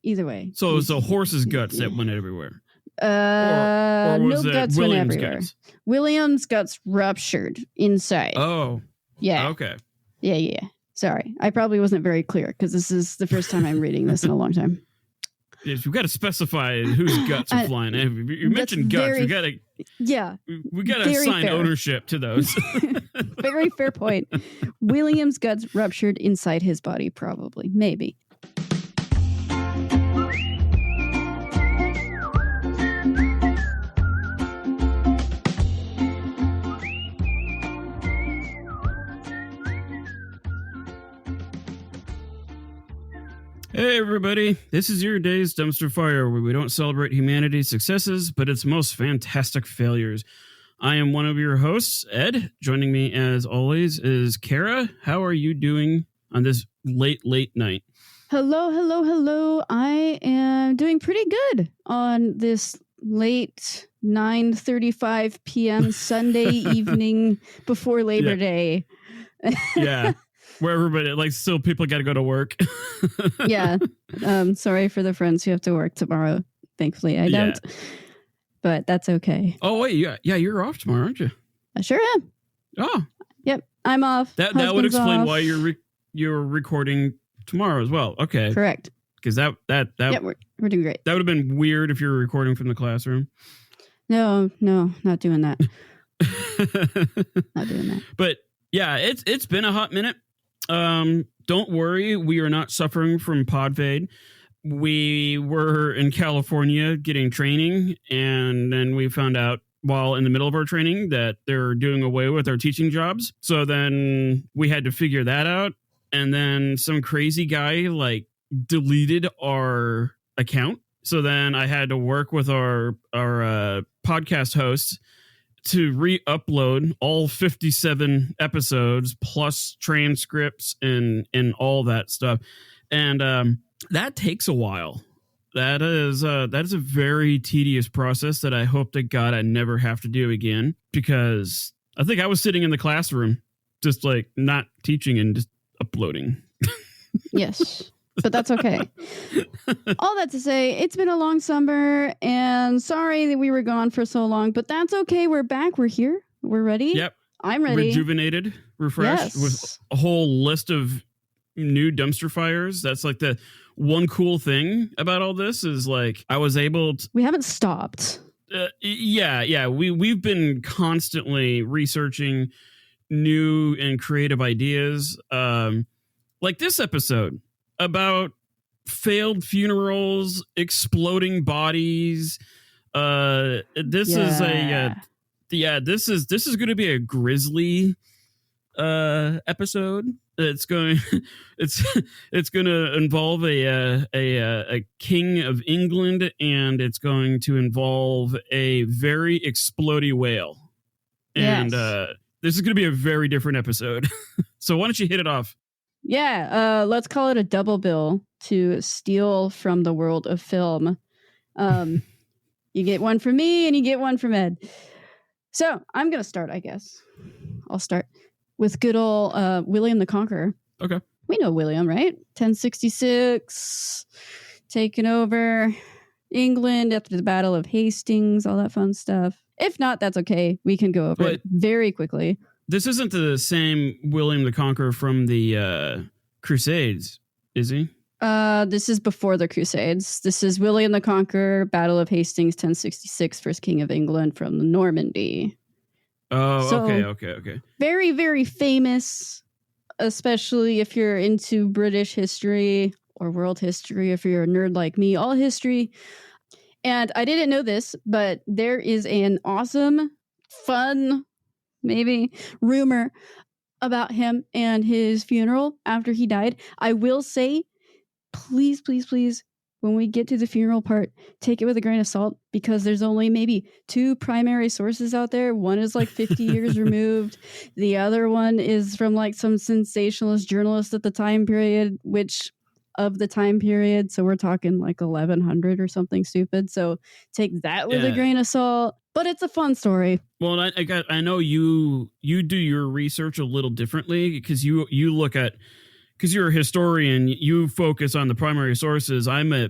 Either way. So it was the horse's guts that went everywhere. Or was no it guts went William's everywhere. guts? William's guts ruptured inside. Oh. Yeah. Okay. Yeah. Sorry. I probably wasn't very clear because this is the first time I'm reading this in a long time. Yes, we've got to specify whose guts are flying. You mentioned guts. We got to assign ownership to those. Very fair point. William's guts ruptured inside his body, probably. Maybe. Hey everybody, this is your day's dumpster fire, where we don't celebrate humanity's successes, but its most fantastic failures. I am one of your hosts, Ed. Joining me as always is Kara. How are you doing on this late night? Hello. I am doing pretty good on this late 9:35 p.m. Sunday evening before Labor Day. Yeah. Where everybody, still people got to go to work. Yeah. Sorry for the friends who have to work tomorrow. Thankfully, I don't. But that's okay. Oh, wait. Yeah, you're off tomorrow, aren't you? I sure am. Oh. Yep. I'm off. That would explain off. Why you're recording tomorrow as well. Okay. Correct. Because that yeah, we're doing great. That would have been weird if you were recording from the classroom. No, not doing that. Not doing that. But yeah, it's been a hot minute. Don't worry, we are not suffering from pod fade. We were in California getting training, and then we found out while in the middle of our training that they're doing away with our teaching jobs. So then we had to figure that out. And then some crazy guy deleted our account. So then I had to work with our podcast hosts to re-upload all 57 episodes plus transcripts and all that stuff. And that takes a while. That is a very tedious process that I hope to God I never have to do again, because I think I was sitting in the classroom just not teaching and just uploading. Yes. But that's okay. All that to say, it's been a long summer, and sorry that we were gone for so long, but that's okay. We're back. We're here. We're ready. Yep. I'm ready. Rejuvenated, refreshed, with a whole list of new dumpster fires. That's the one cool thing about all this is I was able to... We haven't stopped. Yeah. We've been constantly researching new and creative ideas. Like this episode about failed funerals, exploding bodies. This is going to be a grisly episode. It's going to involve a king of England, and it's going to involve a very explodey whale. And this is going to be a very different episode. So why don't you hit it off? Yeah, let's call it a double bill to steal from the world of film. You get one from me and you get one from Ed. So I'm going to start, I guess. I'll start with good old William the Conqueror. Okay. We know William, right? 1066, taking over England after the Battle of Hastings, all that fun stuff. If not, that's okay. We can go over it very quickly. This isn't the same William the Conqueror from the Crusades, is he? This is before the Crusades. This is William the Conqueror, Battle of Hastings, 1066, first King of England from the Normandy. Oh, so, okay. Very, very famous, especially if you're into British history or world history, if you're a nerd like me, all history. And I didn't know this, but there is an awesome, fun, maybe rumor about him and his funeral after he died. I will say, please, when we get to the funeral part, take it with a grain of salt, because there's only maybe 2 primary sources out there. One is 50 years removed. The other one is from some sensationalist journalist at the time period, so we're talking 1100 or something stupid. So take that with a grain of salt. But it's a fun story. Well, I know you do your research a little differently, because you look at because you're a historian, you focus on the primary sources. I'm a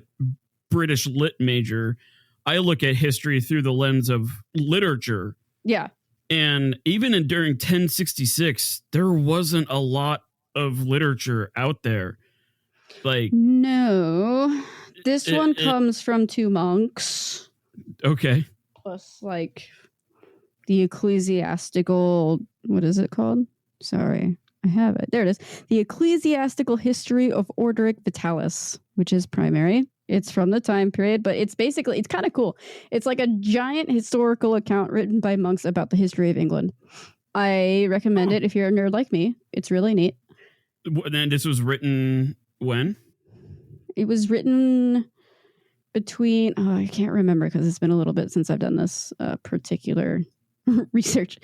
British lit major. I look at history through the lens of literature. Yeah. And even during 1066, there wasn't a lot of literature out there. Like, no, this one comes from 2 monks. Okay. Plus, like, the ecclesiastical, what is it called? Sorry, I have it. There it is. The Ecclesiastical History of Orderic Vitalis, which is primary. It's from the time period, but it's kind of cool. It's like a giant historical account written by monks about the history of England. I recommend it if you're a nerd like me. It's really neat. And this was written when? It was written between, I can't remember because it's been a little bit since I've done this particular research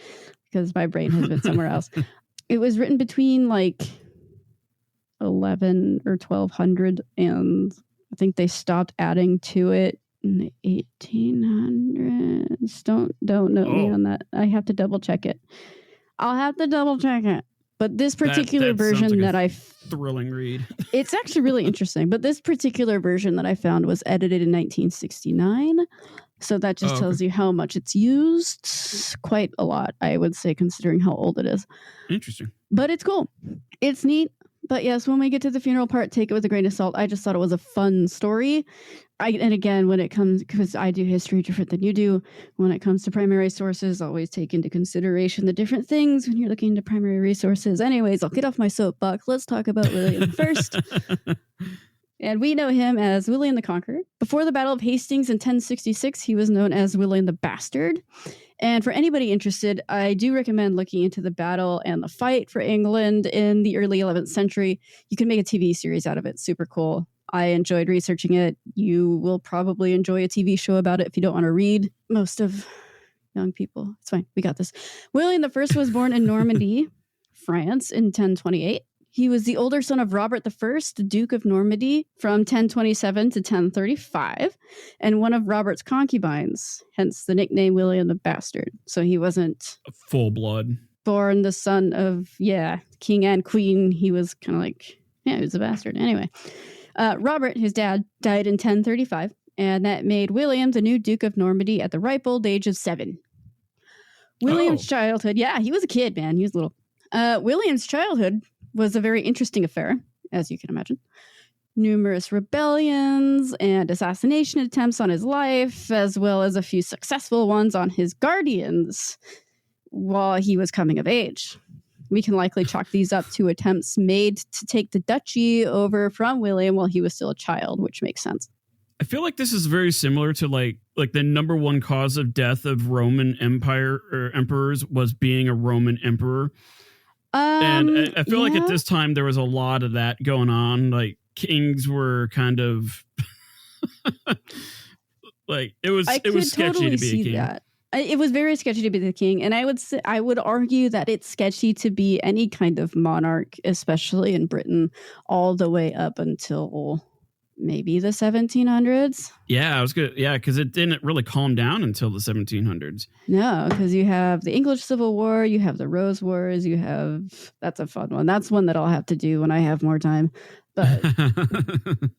because my brain has been somewhere else. It was written between like 11 or 1200, and I think they stopped adding to it in the 1800s. Don't note me on that. I have to double check it. I'll have to double check it. But this particular version that thrilling read. It's actually really interesting. But this particular version that I found was edited in 1969. So that just tells you how much it's used. Quite a lot, I would say, considering how old it is. Interesting. But it's cool. It's neat. But yes, when we get to the funeral part, take it with a grain of salt. I just thought it was a fun story. And again, when it comes, because I do history different than you do, when it comes to primary sources, always take into consideration the different things when you're looking into primary resources. Anyways, I'll get off my soapbox. Let's talk about William first. And we know him as William the Conqueror. Before the Battle of Hastings in 1066, he was known as William the Bastard. And for anybody interested, I do recommend looking into the battle and the fight for England in the early 11th century. You can make a TV series out of it. Super cool. I enjoyed researching it. You will probably enjoy a TV show about it if you don't want to read. Most of young people, it's fine. We got this. William I was born in Normandy, France in 1028. He was the older son of Robert I, Duke of Normandy, from 1027 to 1035, and one of Robert's concubines, hence the nickname William the Bastard. So he wasn't full blood born the son of, king and queen. He was kind of like, he was a bastard. Anyway, Robert, his dad, died in 1035, and that made William the new Duke of Normandy at the ripe old age of 7. William's childhood, he was a kid, man. He was little. William's childhood was a very interesting affair, as you can imagine. Numerous rebellions and assassination attempts on his life, as well as a few successful ones on his guardians while he was coming of age. We can likely chalk these up to attempts made to take the duchy over from William while he was still a child, which makes sense. I feel like this is very similar to like the number one cause of death of Roman Empire or emperors was being a Roman emperor. And I feel like at this time there was a lot of that going on. Like kings were kind of like it was sketchy to be a king. That. It was very sketchy to be the king, and I would argue that it's sketchy to be any kind of monarch, especially in Britain, all the way up until maybe the 1700s. Yeah, I was good. Yeah, because it didn't really calm down until the 1700s. No, because you have the English Civil War, you have the Rose Wars, that's a fun one. That's one that I'll have to do when I have more time. But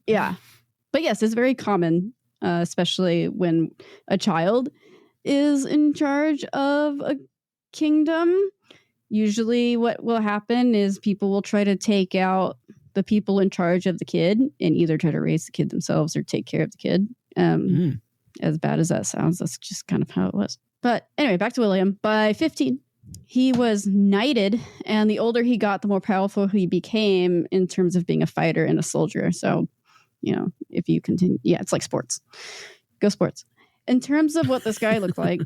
yeah. But yes, it's very common, especially when a child is in charge of a kingdom. Usually what will happen is people will try to take out the people in charge of the kid and either try to raise the kid themselves or take care of the kid. As bad as that sounds, that's just kind of how it was. But anyway, back to William. By 15, he was knighted, and the older he got, the more powerful he became in terms of being a fighter and a soldier. So, if you continue, it's like sports. Go sports. In terms of what this guy looked like,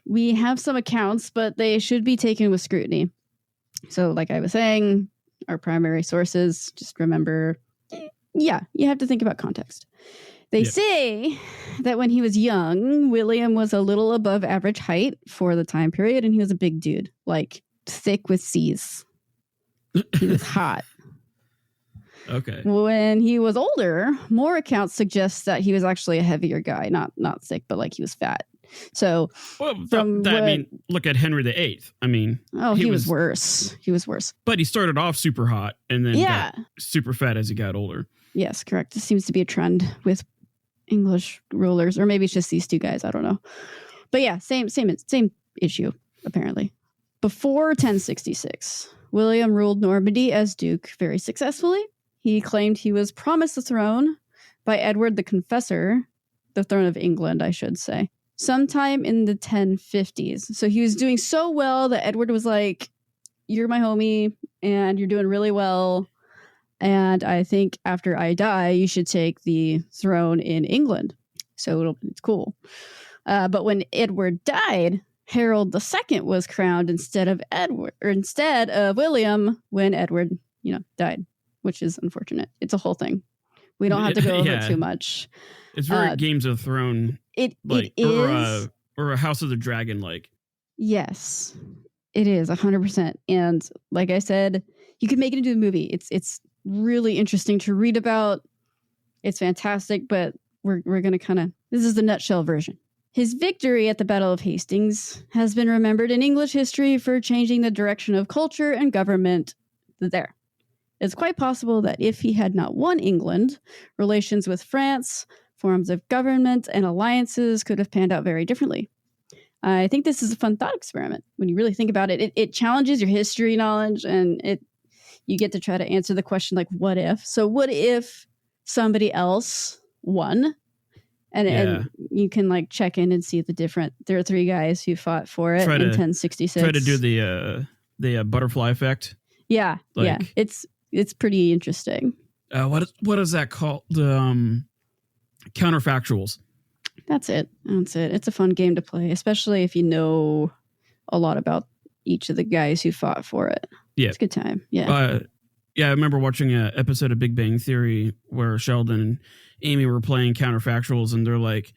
we have some accounts, but they should be taken with scrutiny. So, like I was saying, our primary sources, just remember, you have to think about context. They say that when he was young, William was a little above average height for the time period, and he was a big dude, like thick with C's. He was hot. Okay. When he was older, more accounts suggest that he was actually a heavier guy, not thick, but like he was fat. So look at Henry VIII. I mean, he was worse. He was worse. But he started off super hot and then got super fat as he got older. Yes, correct. This seems to be a trend with English rulers, or maybe it's just these two guys. I don't know. But yeah, same issue, apparently. Before 1066, William ruled Normandy as Duke very successfully. He claimed he was promised the throne by Edward the Confessor, the throne of England, I should say, sometime in the 1050s. So he was doing so well that Edward was like, you're my homie, and you're doing really well. And I think after I die, you should take the throne in England. So it's cool. But when Edward died, Harold II was crowned instead of William when Edward, died, which is unfortunate. It's a whole thing. We don't have to go over it too much. It's very Games of Thrones, it is, or a House of the Dragon like. Yes, it is 100%. And like I said, you could make it into a movie. It's really interesting to read about. It's fantastic, but we're going to this is the nutshell version. His victory at the Battle of Hastings has been remembered in English history for changing the direction of culture and government there. It's quite possible that if he had not won England, relations with France, forms of government, and alliances could have panned out very differently. I think this is a fun thought experiment. When you really think about it, it challenges your history knowledge, and you get to try to answer the question, like, what if? So what if somebody else won? And you can check in and see there are three guys who fought for it in 1066. Try to do the butterfly effect. Yeah, it's pretty interesting. What is that called? Counterfactuals. That's it. It's a fun game to play, especially if you know a lot about each of the guys who fought for it. Yeah, it's a good time. Yeah. I remember watching an episode of Big Bang Theory where Sheldon and Amy were playing counterfactuals, and they're like,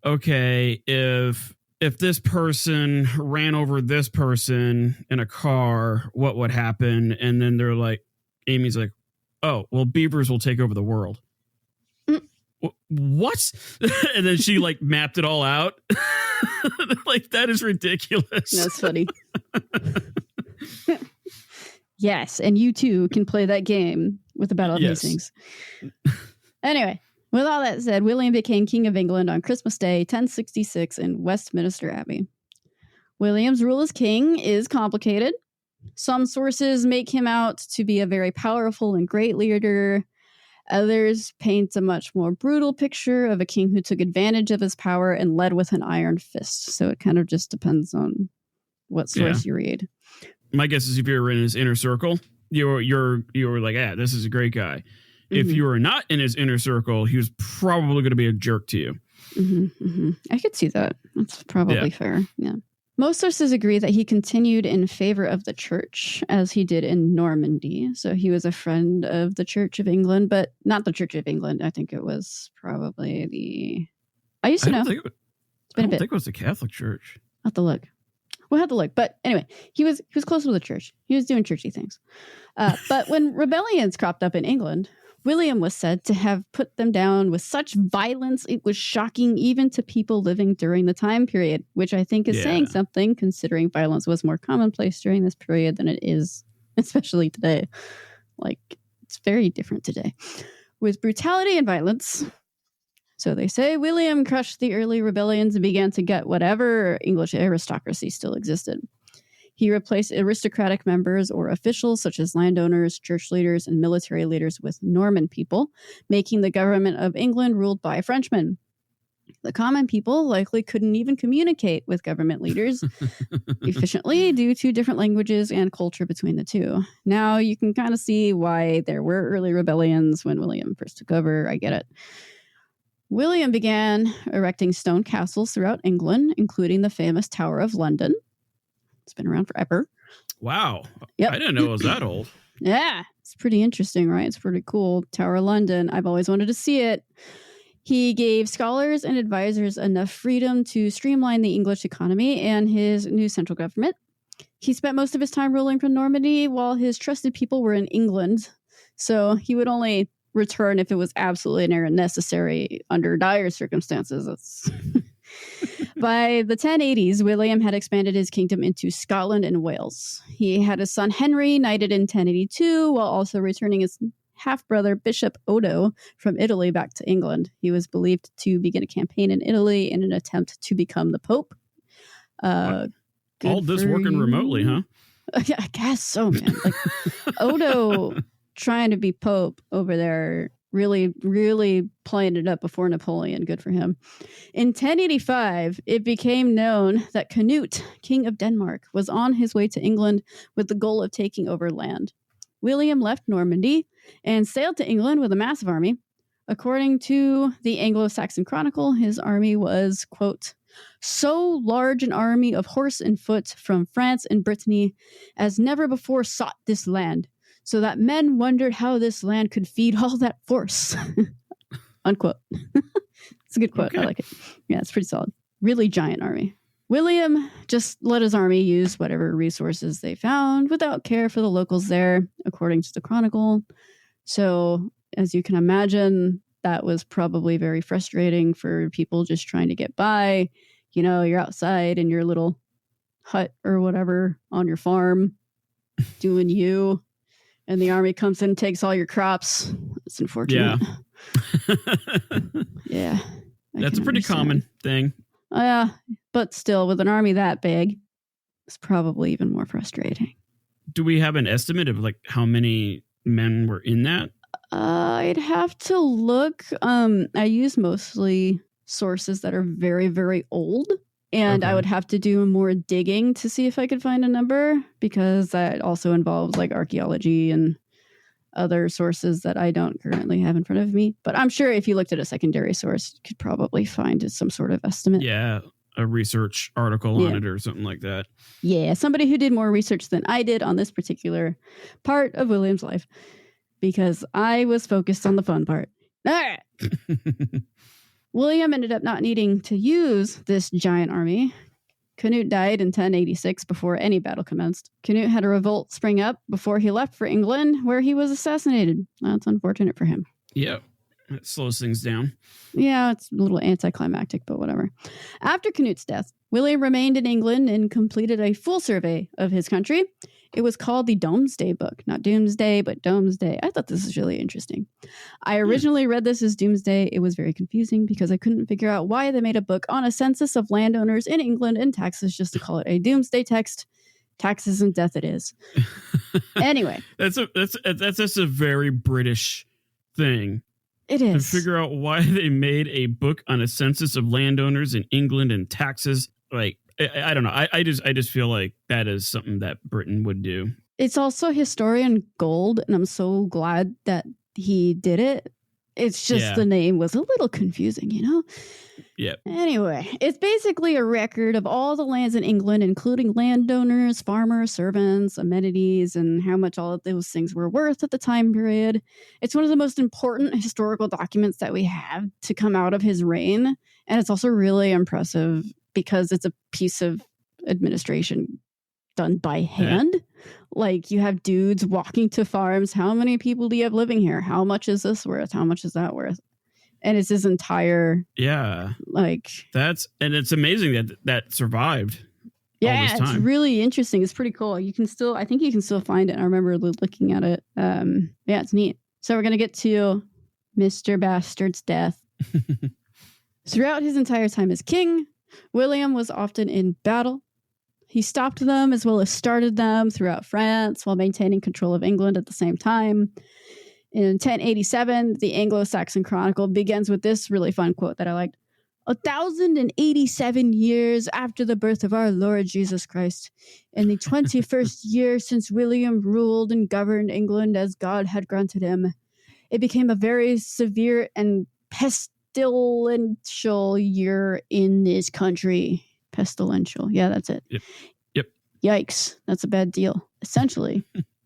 okay, if this person ran over this person in a car, what would happen? And then they're like, Amy's like, oh, well, beavers will take over the world. What? And then she mapped it all out. That is ridiculous. That's funny. Yes, and you too can play that game with the Battle of Hastings. Anyway, with all that said, William became King of England on Christmas Day, 1066 in Westminster Abbey. William's rule as king is complicated. Some sources make him out to be a very powerful and great leader. Others paint a much more brutal picture of a king who took advantage of his power and led with an iron fist. So it kind of just depends on what source you read. My guess is if you're in his inner circle, you're like, this is a great guy. Mm-hmm. If you were not in his inner circle, he was probably going to be a jerk to you. Mm-hmm, mm-hmm. I could see that. That's probably fair. Yeah. Most sources agree that he continued in favor of the church, as he did in Normandy. So he was a friend of the Church of England, but not the Church of England. I think it was probably I used to know. I don't think it was the Catholic Church. I'll have to look. We'll have to look. But anyway, he was close to the church. He was doing churchy things. But when rebellions cropped up in England, William was said to have put them down with such violence it was shocking even to people living during the time period, which I think is saying something, considering violence was more commonplace during this period than it is, especially today. It's very different today. With brutality and violence, so they say, William crushed the early rebellions and began to gut whatever English aristocracy still existed. He replaced aristocratic members or officials such as landowners, church leaders, and military leaders with Norman people, making the government of England ruled by Frenchmen. The common people likely couldn't even communicate with government leaders efficiently due to different languages and culture between the two. Now you can kind of see why there were early rebellions when William first took over. I get it. William began erecting stone castles throughout England, including the famous Tower of London. It's been around forever. Wow. Yep. I didn't know it was that old. Yeah. It's pretty interesting, right? It's pretty cool. Tower of London. I've always wanted to see it. He gave scholars and advisors enough freedom to streamline the English economy and his new central government. He spent most of his time ruling from Normandy while his trusted people were in England. So he would only return if it was absolutely necessary under dire circumstances. By the 1080s, William had expanded his kingdom into Scotland and Wales. He had his son Henry knighted in 1082, while also returning his half-brother Bishop Odo from Italy back to England. He was believed to begin a campaign in Italy in an attempt to become the Pope. All this working remotely, huh? Yeah, I guess so, man. Like Odo trying to be Pope over there, really, really playing it up before Napoleon. Good for him. In 1085, it became known that Canute, King of Denmark, was on his way to England with the goal of taking over land. William left Normandy and sailed to England with a massive army. According to the Anglo-Saxon Chronicle, his army was, quote, so large an army of horse and foot from France and Brittany as never before sought this land, so that men wondered how this land could feed all that force. Unquote. It's a good quote. Okay. I like it. Yeah, it's pretty solid. Really giant army. William just let his army use whatever resources they found without care for the locals there, according to the Chronicle. So, as you can imagine, that was probably very frustrating for people just trying to get by. You know, you're outside in your little hut or whatever on your farm doing you, and the army comes in and takes all your crops. It's unfortunate. Yeah. That's a pretty common thing. Yeah, but still, with an army that big, it's probably even more frustrating. Do we have an estimate of like how many men were in that? I'd have to look. I use mostly sources that are very, very old, and I would have to do more digging to see if I could find a number, because that also involves like archaeology and other sources that I don't currently have in front of me. But I'm sure if you looked at a secondary source, you could probably find some sort of estimate. Yeah, a research article on it or something like that. Yeah, somebody who did more research than I did on this particular part of William's life, because I was focused on the fun part. All right. William ended up not needing to use this giant army. Canute died in 1086 before any battle commenced. Canute had a revolt spring up before he left for England, where he was assassinated. That's unfortunate for him. Yeah, it slows things down. Yeah, it's a little anticlimactic, but whatever. After Canute's death, William remained in England and completed a full survey of his country. It was called the Domesday Book. Not Doomsday, but Domesday. I thought this was really interesting. I originally read this as Doomsday. It was very confusing because I couldn't figure out why they made a book on a census of landowners in England and taxes just to call it a Doomsday text. Taxes and death it is. Anyway. That's just a very British thing. It is. To figure out why they made a book on a census of landowners in England and taxes. Like, I don't know. I just feel like that is something that Britain would do. It's also historian gold, and I'm so glad that he did it. It's just the name was a little confusing, you know? Yeah. Anyway, it's basically a record of all the lands in England, including landowners, farmers, servants, amenities, and how much all of those things were worth at the time period. It's one of the most important historical documents that we have to come out of his reign. And it's also really impressive because it's a piece of administration done by hand. Yeah. Like, you have dudes walking to farms. How many people do you have living here? How much is this worth? How much is that worth? And it's his entire... Yeah. Like... And it's amazing that survived. Yeah, all this time. It's really interesting. It's pretty cool. I think you can still find it. I remember looking at it. Yeah, it's neat. So we're going to get to Mr. Bastard's death. Throughout his entire time as king, William was often in battle. He stopped them as well as started them throughout France while maintaining control of England at the same time. In 1087, the Anglo-Saxon Chronicle begins with this really fun quote that I liked. 1,087 years after the birth of our Lord Jesus Christ, in the 21st year since William ruled and governed England as God had granted him, it became a very severe and pestilential year in this country. Pestilential. Yeah, that's it. Yep. Yikes. That's a bad deal. Essentially,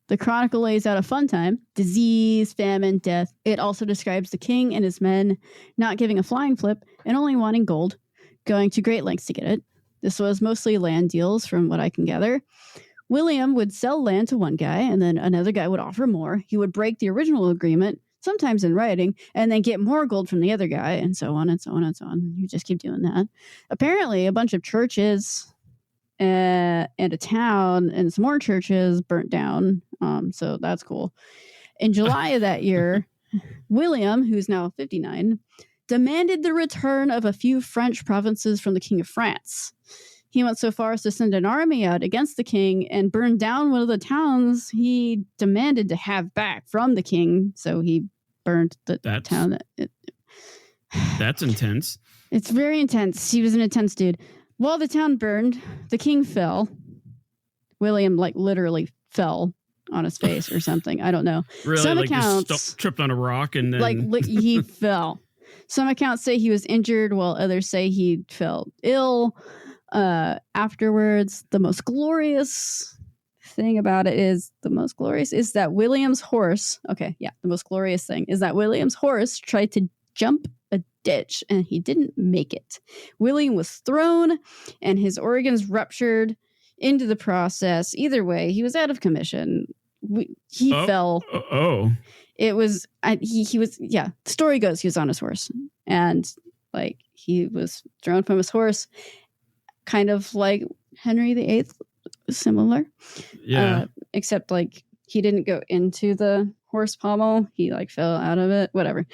the Chronicle lays out a fun time. Disease, famine, death. It also describes the king and his men not giving a flying flip and only wanting gold, going to great lengths to get it. This was mostly land deals from what I can gather. William would sell land to one guy and then another guy would offer more. He would break the original agreement, sometimes in writing, and then get more gold from the other guy, and so on and so on and so on. You just keep doing that. Apparently, a bunch of churches and a town and some more churches burnt down. So that's cool. In July of that year, William, who's now 59, demanded the return of a few French provinces from the King of France. He went so far as to send an army out against the king and burn down one of the towns he demanded to have back from the king. So he burned the town. That's intense. It's very intense. He was an intense dude. While the town burned, the king fell. William, literally fell on his face or something. I don't know. Really? Some accounts tripped on a rock and then... he fell. Some accounts say he was injured, while others say he fell ill. Afterwards, the most glorious thing about it is that William's horse. Okay, yeah, the most glorious thing is that William's horse tried to jump a ditch and he didn't make it. William was thrown and his organs ruptured into the process. Either way, he was out of commission. He fell. It was he was the story goes he was on his horse and he was thrown from his horse, kind of like Henry VIII, similar. Yeah. Except he didn't go into the horse pommel. He fell out of it. Whatever.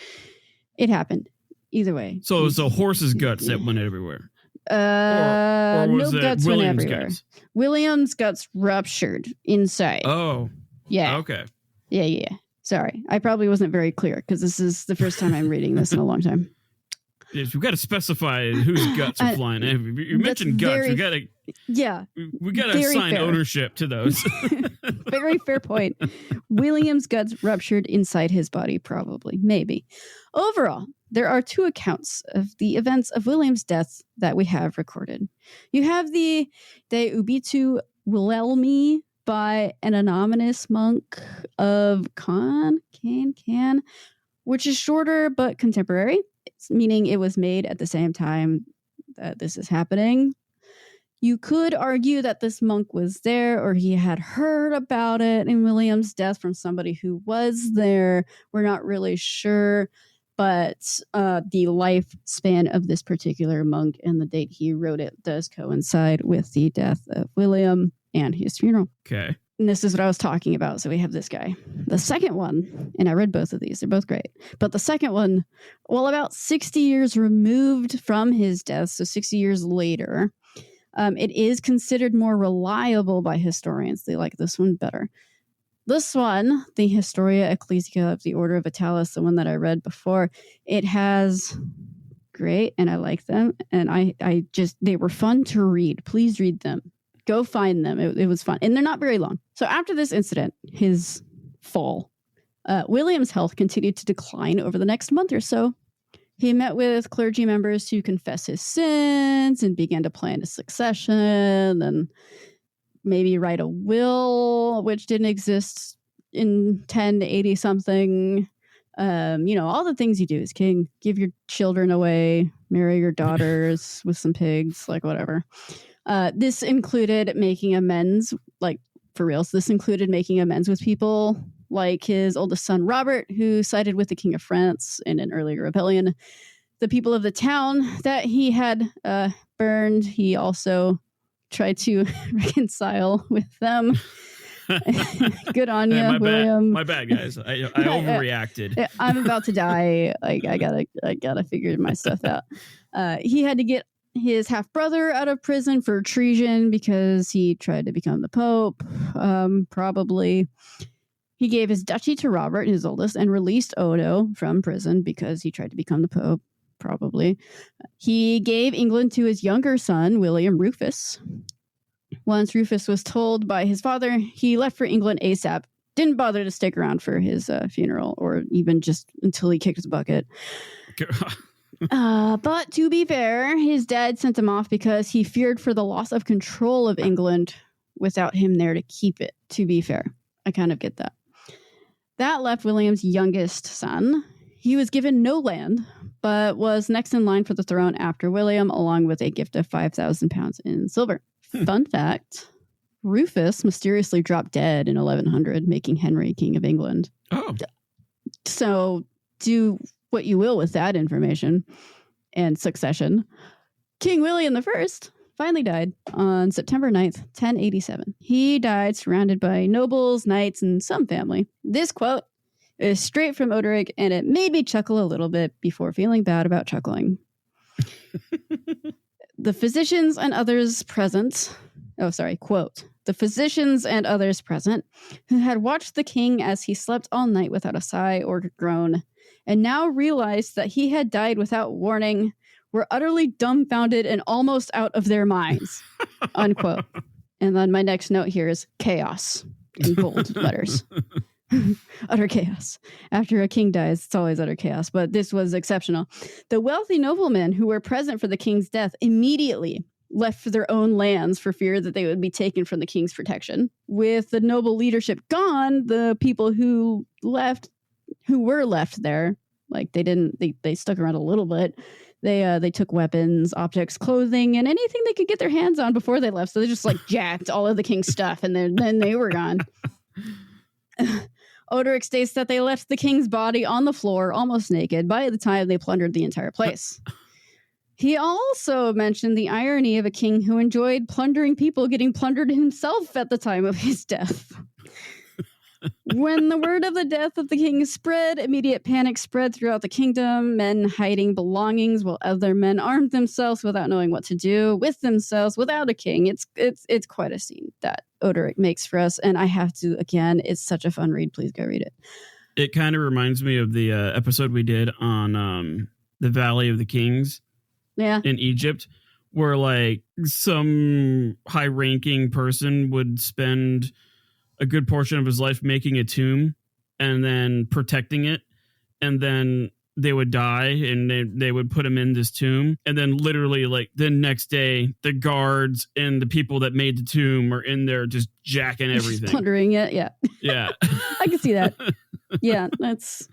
It happened. Either way. So it was the horse's guts that went everywhere. Or was no it guts William's went everywhere. guts? William's guts ruptured inside. Oh. Yeah. Okay. Yeah. Sorry. I probably wasn't very clear because this is the first time I'm reading this in a long time. Yes, we've got to specify whose guts are flying. You mentioned guts. We got to assign fair. Ownership to those. Very fair point. William's guts ruptured inside his body, probably, maybe. Overall, there are two accounts of the events of William's death that we have recorded. You have the De Ubitu Wilhelmi by an anonymous monk of Can, which is shorter but contemporary, meaning it was made at the same time that this is happening. You could argue that this monk was there or he had heard about it in William's death from somebody who was there. We're not really sure, but the lifespan of this particular monk and the date he wrote it does coincide with the death of William and his funeral. Okay. And this is what I was talking about. So we have this guy. The second one, and I read both of these. They're both great. But the second one, about 60 years removed from his death, so 60 years later, it is considered more reliable by historians. They like this one better. This one, the Historia Ecclesiae of the Order of Vitalis, the one that I read before, it has great, and I like them. And they were fun to read. Please read them. Go find them. It was fun. And they're not very long. So after this incident, his fall, William's health continued to decline over the next month or so. He met with clergy members to confess his sins and began to plan a succession and maybe write a will, which didn't exist in 1080 something. All the things you do as king, give your children away, marry your daughters with some pigs, whatever. This included making amends, for reals. This included making amends with people like his oldest son, Robert, who sided with the King of France in an earlier rebellion. The people of the town that he had burned, he also tried to reconcile with them. Good on you, William. My bad, guys. I overreacted. I'm about to die. I gotta figure my stuff out. He had to get his half-brother out of prison for treason because he tried to become the Pope, probably. He gave his duchy to Robert, his oldest, and released Odo from prison because he tried to become the Pope, probably. He gave England to his younger son, William Rufus. Once Rufus was told by his father, he left for England ASAP. Didn't bother to stick around for his funeral or even just until he kicked his bucket. But to be fair, his dad sent him off because he feared for the loss of control of England without him there to keep it, to be fair. I kind of get that. That left William's youngest son. He was given no land, but was next in line for the throne after William, along with a gift of 5,000 pounds in silver. Fun fact, Rufus mysteriously dropped dead in 1100, making Henry King of England. Oh. So do what you will with that information and succession. King William the First finally died on September 9th, 1087. He died surrounded by nobles, knights, and some family. This quote is straight from Odoric, and it made me chuckle a little bit before feeling bad about chuckling. The physicians and others present, quote, the physicians and others present who had watched the king as he slept all night without a sigh or groan, and now realized that he had died without warning, were utterly dumbfounded and almost out of their minds, unquote. And then my next note here is chaos in bold letters. Utter chaos. After a king dies, it's always utter chaos, but this was exceptional. The wealthy noblemen who were present for the king's death immediately left for their own lands for fear that they would be taken from the king's protection. With the noble leadership gone, the people who were left there, like they stuck around a little bit. They took weapons, objects, clothing, and anything they could get their hands on before they left. So they just like jacked all of the king's stuff, and then they were gone. Odoric states that they left the king's body on the floor, almost naked, by the time they plundered the entire place. He also mentioned the irony of a king who enjoyed plundering people getting plundered himself at the time of his death. When the word of the death of the king spread, immediate panic spread throughout the kingdom, men hiding belongings while other men armed themselves without knowing what to do with themselves without a king. It's quite a scene that Odoric makes for us, and I have to, again, it's such a fun read. Please go read it. It kind of reminds me of the episode we did on the Valley of the Kings in Egypt, where like some high-ranking person would spend a good portion of his life making a tomb and then protecting it, and then they would die and they would put him in this tomb, and then literally like the next day the guards and the people that made the tomb are in there just jacking everything, just plundering it. Yeah I can see that. Yeah, it's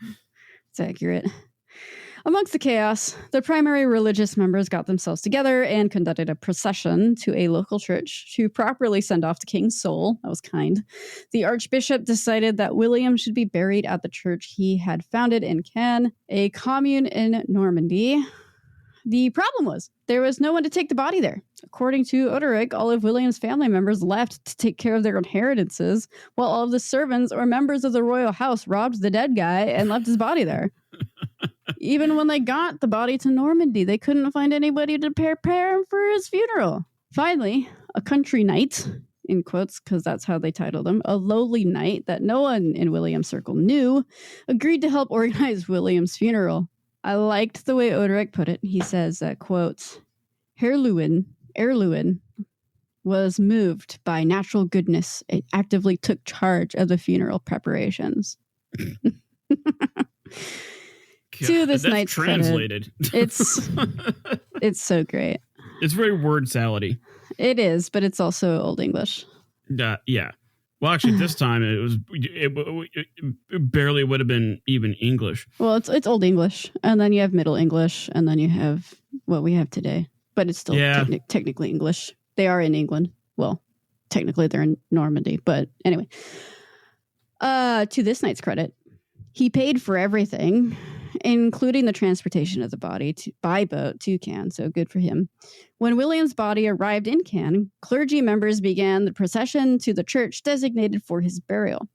accurate. Amongst the chaos, the primary religious members got themselves together and conducted a procession to a local church to properly send off the king's soul. That was kind. The archbishop decided that William should be buried at the church he had founded in Caen, a commune in Normandy. The problem was there was no one to take the body there. According to Odoric, all of William's family members left to take care of their inheritances, while all of the servants or members of the royal house robbed the dead guy and left his body there. Even when they got the body to Normandy, they couldn't find anybody to prepare him for his funeral. Finally, a country knight, in quotes, because that's how they titled him, a lowly knight that no one in William's circle knew, agreed to help organize William's funeral. I liked the way Odoric put it. He says, quote, Herr Lewin was moved by natural goodness and actively took charge of the funeral preparations. To this night's translated. It's so great. It's very word salady. It is, but it's also Old English. Yeah. Well, actually, this time it barely would have been even English. Well, it's Old English, and then you have Middle English, and then you have what we have today. But it's still technically English. They are in England. Well, technically they're in Normandy, but anyway. To this knight's credit, he paid for everything, including the transportation of the body by boat to Caen, so good for him. When William's body arrived in Caen, clergy members began the procession to the church designated for his burial.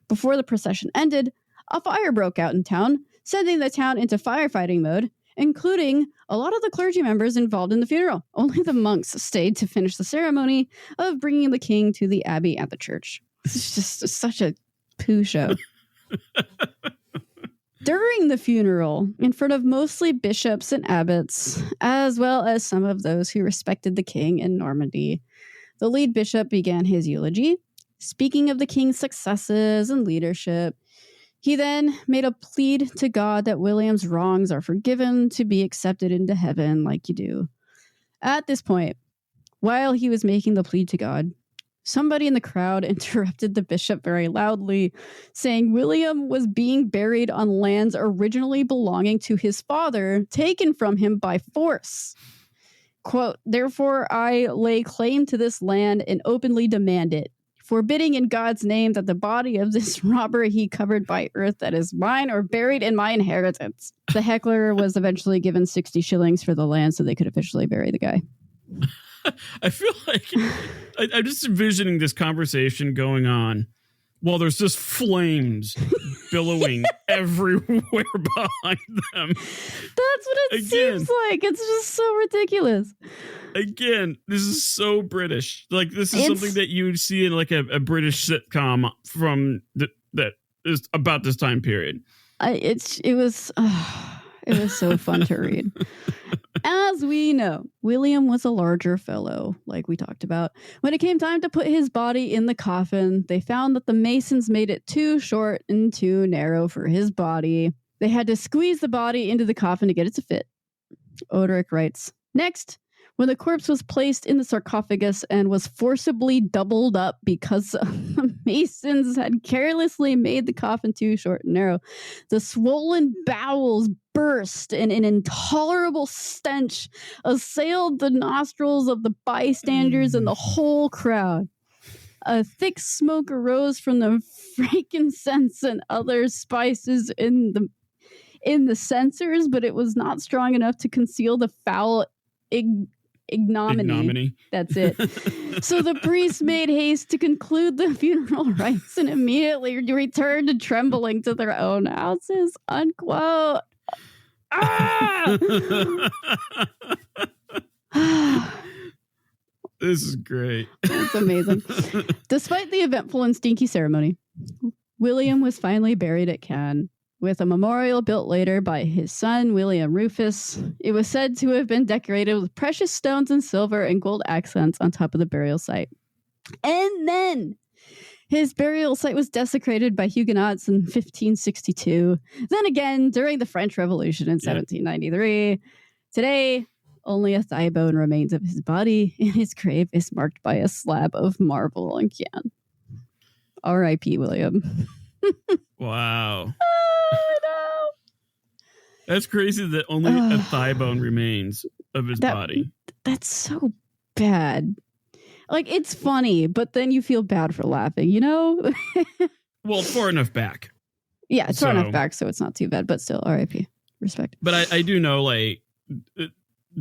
Before the procession ended, a fire broke out in town, sending the town into firefighting mode, including a lot of the clergy members involved in the funeral. Only the monks stayed to finish the ceremony of bringing the king to the abbey at the church. It's just such a poo show. During the funeral, in front of mostly bishops and abbots, as well as some of those who respected the king in Normandy, the lead bishop began his eulogy, speaking of the king's successes and leadership. He then made a plea to God that William's wrongs are forgiven to be accepted into heaven like you do. At this point, while he was making the plea to God, somebody in the crowd interrupted the bishop very loudly, saying William was being buried on lands originally belonging to his father, taken from him by force. Quote, therefore I lay claim to this land and openly demand it. forbidding in God's name that the body of this robber he covered by earth that is mine or buried in my inheritance. The heckler was eventually given 60 shillings for the land so they could officially bury the guy. I feel like I'm just envisioning this conversation going on while there's just flames billowing everywhere behind them. That's what it seems like. It's just so ridiculous. Again, this is so British. Like, this is something that you would see in like a British sitcom from that is about this time period. It was so fun to read. As we know, William was a larger fellow, like we talked about. When it came time to put his body in the coffin, they found that the masons made it too short and too narrow for his body. They had to squeeze the body into the coffin to get it to fit. Oderick writes, next, when the corpse was placed in the sarcophagus and was forcibly doubled up because the masons had carelessly made the coffin too short and narrow, the swollen bowels burst and an intolerable stench assailed the nostrils of the bystanders and the whole crowd. A thick smoke arose from the frankincense and other spices in the censers, but it was not strong enough to conceal the foul ignominy. That's it. So the priest made haste to conclude the funeral rites and immediately returned trembling to their own houses, unquote. Ah! This is great. That's amazing. Despite the eventful and stinky ceremony, William was finally buried at Cannes, with a memorial built later by his son, William Rufus. It was said to have been decorated with precious stones and silver and gold accents on top of the burial site. And then his burial site was desecrated by Huguenots in 1562. Then again, during the French Revolution in 1793. Today, only a thigh bone remains of his body, and his grave is marked by a slab of marble in Cannes. R.I.P. William. Wow. Oh, no. That's crazy that only a thigh bone remains of his body. That's so bad. Like, it's funny, but then you feel bad for laughing, you know? Well, it's far enough back. Yeah, it's far enough back, so it's not too bad, but still, RIP. Respect. But I do know, like,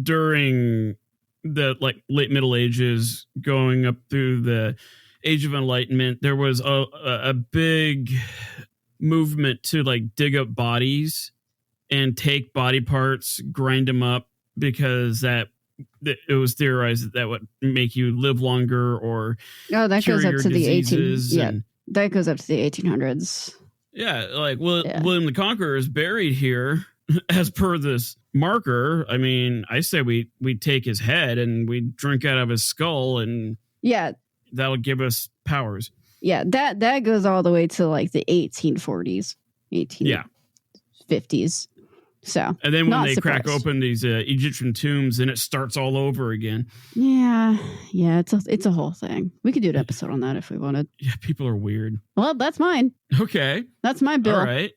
during the late Middle Ages, going up through the Age of Enlightenment, there was a big movement to dig up bodies and take body parts, grind them up, because it was theorized that would make you live longer or that goes up to the 1800s. Yeah, that goes up to the 1800s. Yeah, William the Conqueror is buried here as per this marker. I mean, I say we take his head and we drink out of his skull, and that'll give us powers. Yeah, that goes all the way to the 1840s, 1850s. So, and then when they crack open these Egyptian tombs, and it starts all over again. Yeah, it's a whole thing. We could do an episode on that if we wanted. Yeah, people are weird. Well, that's mine. Okay, that's my bill. All right.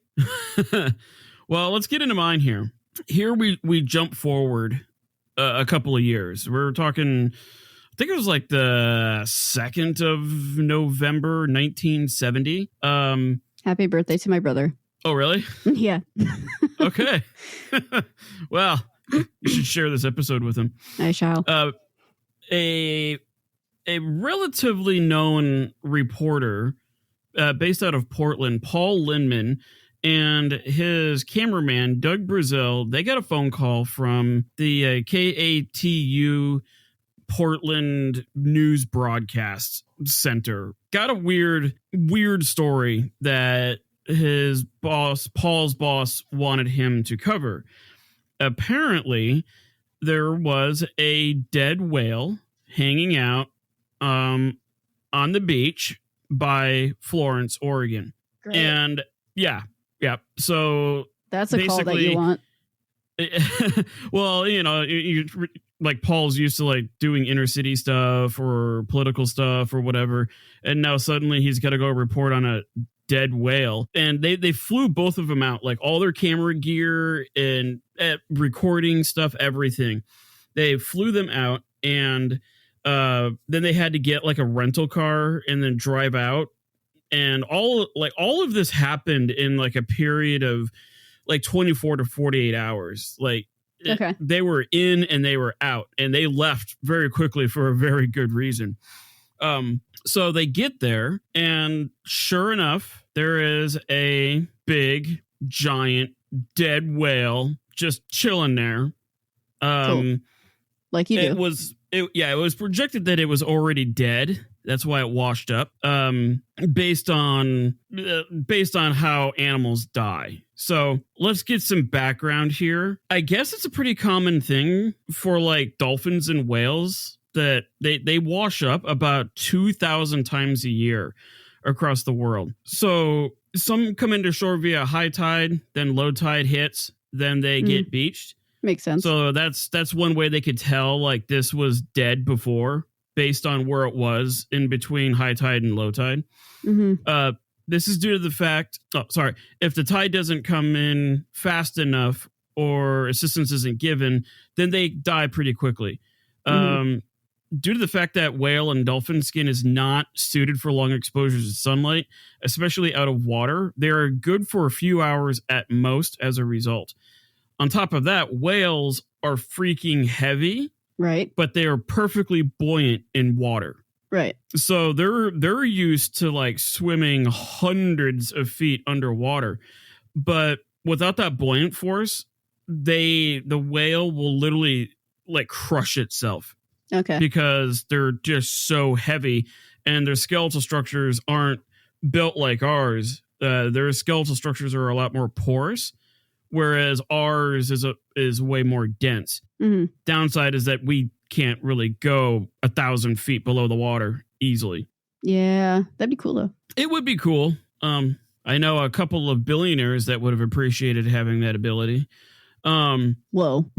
Well, let's get into mine here. Here we jump forward a couple of years. We're talking, I think it was the 2nd of November, 1970. Happy birthday to my brother. Oh, really? Yeah. Okay. Well, you should share this episode with him. I shall. A relatively known reporter based out of Portland, Paul Lindman, and his cameraman, Doug Brazil, they got a phone call from the KATU Portland News Broadcast Center. Got a weird story that his boss, Paul's boss, wanted him to cover. Apparently, there was a dead whale hanging out on the beach by Florence, Oregon. Great. And yeah. So that's a call that you want. Well, you Paul's used to doing inner city stuff or political stuff or whatever, and now suddenly he's got to go report on a dead whale. And they flew both of them out, all their camera gear and recording stuff, everything. They flew them out, and Then they had to get like a rental car and then drive out. And all of this happened in like a period of like 24 to 48 hours. Like Okay. they were in and they were out, and they left very quickly for a very good reason. So they get there, and sure enough, there is a big, giant, dead whale just chilling there. Cool. Like you do. It was projected that it was already dead. That's why it washed up. Based on how animals die. So let's get some background here. I guess it's a pretty common thing for like dolphins and whales that they wash up about 2,000 times a year across the world. So some come into shore via high tide, then low tide hits, then they get beached. Makes sense. So that's one way they could tell like this was dead before, based on where it was in between high tide and low tide. This is due to the fact, if the tide doesn't come in fast enough or assistance isn't given, then they die pretty quickly. Due to the fact that whale and dolphin skin is not suited for long exposures to sunlight, especially out of water, they are good for a few hours at most as a result. On top of that, whales are freaking heavy, right? But they are perfectly buoyant in water. Right. So they're used to like swimming hundreds of feet underwater. But without that buoyant force, the whale will literally like crush itself. Okay. Because they're just so heavy, and their skeletal structures aren't built like ours. Their skeletal structures are a lot more porous, whereas ours is way more dense. Downside is that we can't really go 1,000 feet below the water easily. Yeah, that'd be cool though. It would be cool. I know a couple of billionaires that would have appreciated having that ability. Whoa.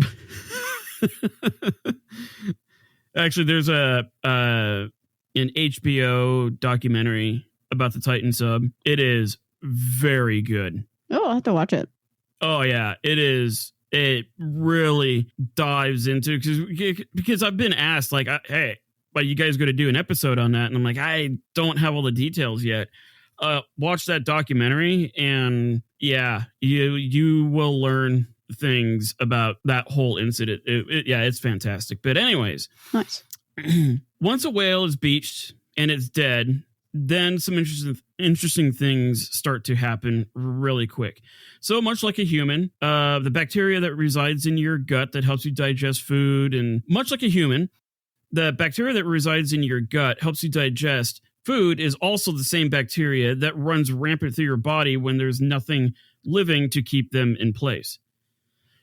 Actually, there's an HBO documentary about the Titan sub. It is very good. Oh, I'll have to watch it. Oh yeah, it is. It really dives into because I've been asked like, hey, are you guys going to do an episode on that? And I'm like, I don't have all the details yet. Watch that documentary, and yeah, you will learn things about that whole incident. It's fantastic. But anyways, nice. Once a whale is beached and it's dead, then some interesting things start to happen really quick. So much like a human, the bacteria that resides in your gut that helps you digest food, and much like a human, the bacteria that resides in your gut helps you digest food is also the same bacteria that runs rampant through your body when there's nothing living to keep them in place.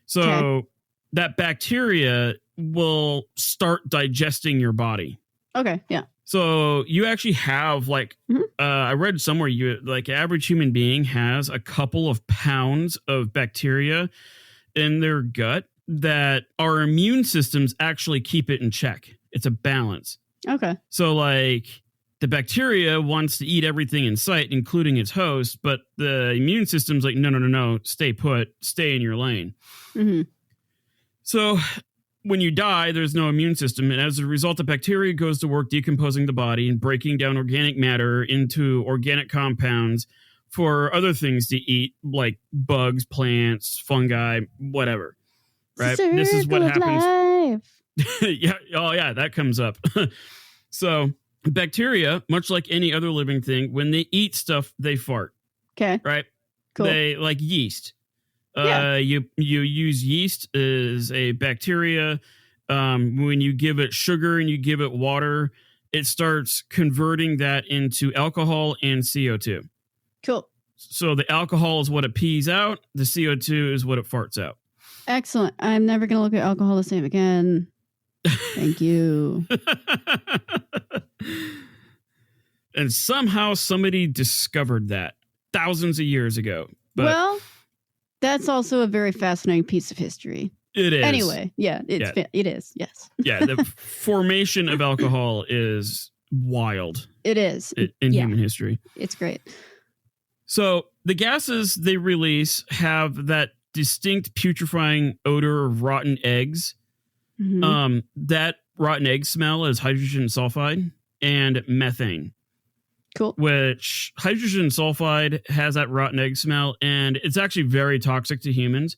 So that bacteria will start digesting your body. Okay, yeah. So you actually have like, I read somewhere average human being has a couple of pounds of bacteria in their gut that our immune systems actually keep it in check. It's a balance. Okay. So like the bacteria wants to eat everything in sight, including its host, but the immune system's like, no, stay put, stay in your lane. So when you die, there's no immune system. And as a result, the bacteria goes to work decomposing the body and breaking down organic matter into organic compounds for other things to eat, like bugs, plants, fungi, whatever. Right? This is what happens. Yeah. Oh, yeah. That comes up. So bacteria, much like any other living thing, when they eat stuff, they fart. Okay. Right? Cool. They like yeast. You use yeast as a bacteria. When you give it sugar and you give it water, it starts converting that into alcohol and CO2. Cool. So the alcohol is what it pees out. The CO2 is what it farts out. Excellent. I'm never going to look at alcohol the same again. Thank you. And somehow somebody discovered that thousands of years ago. But well, that's also a very fascinating piece of history. It is. Anyway, it is, yes. Yeah, the formation of alcohol is wild. It is. In human history. It's great. So the gases they release have that distinct putrefying odor of rotten eggs that rotten egg smell as hydrogen sulfide and methane. Cool. Which hydrogen sulfide has that rotten egg smell, and it's actually very toxic to humans.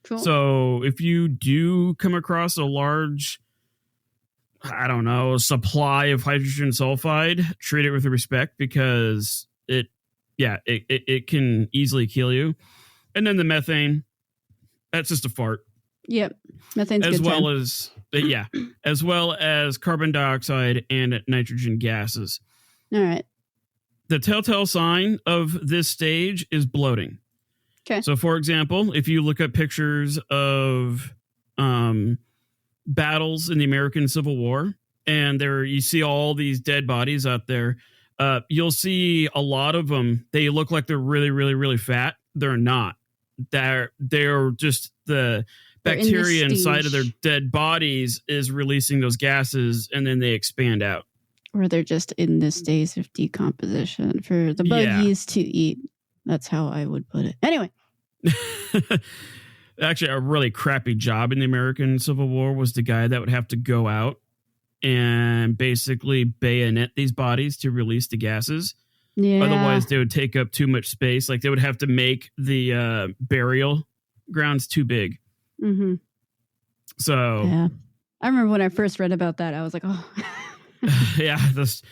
Cool. So if you do come across a large, I don't know, supply of hydrogen sulfide, treat it with respect, because it can easily kill you. And then the methane, that's just a fart. Yep. Methane's as good well time. as as well as carbon dioxide and nitrogen gases. All right. The telltale sign of this stage is bloating. Okay. So, for example, if you look at pictures of battles in the American Civil War, and there you see all these dead bodies out there, you'll see a lot of them. They look like they're really, really, really fat. They're not. They're just the bacteria inside of their dead bodies is releasing those gases, and then they expand out. Or they're just in the stage of decomposition for the buggies to eat. That's how I would put it. Anyway. Actually, a really crappy job in the American Civil War was the guy that would have to go out and basically bayonet these bodies to release the gases. Yeah. Otherwise, they would take up too much space. Like, they would have to make the burial grounds too big. Mm-hmm. So, yeah. I remember when I first read about that, I was like, oh. Yeah, there's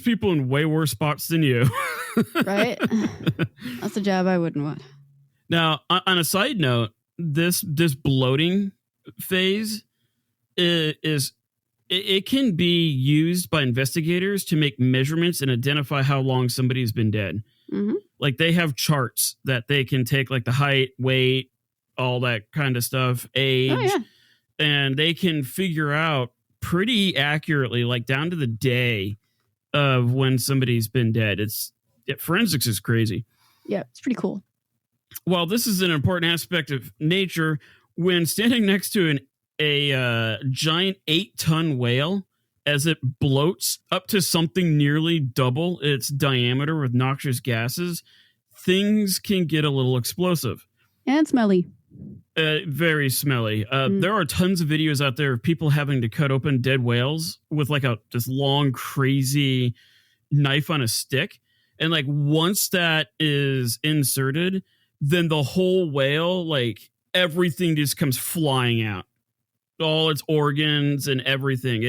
people in way worse spots than you. Right? That's a job I wouldn't want. Now, on a side note, this bloating phase it can be used by investigators to make measurements and identify how long somebody's been dead. Mm-hmm. Like, they have charts that they can take, like the height, weight, all that kind of stuff, age, and they can figure out pretty accurately, like down to the day of when somebody's been dead. Forensics is crazy. Yeah, it's pretty cool. Well, this is an important aspect of nature. When standing next to a giant 8-ton whale, as it bloats up to something nearly double its diameter with noxious gases, things can get a little explosive. And smelly. Very smelly. There are tons of videos out there of people having to cut open dead whales with like this long, crazy knife on a stick. And like, once that is inserted, then the whole whale, like, everything just comes flying out. All its organs and everything.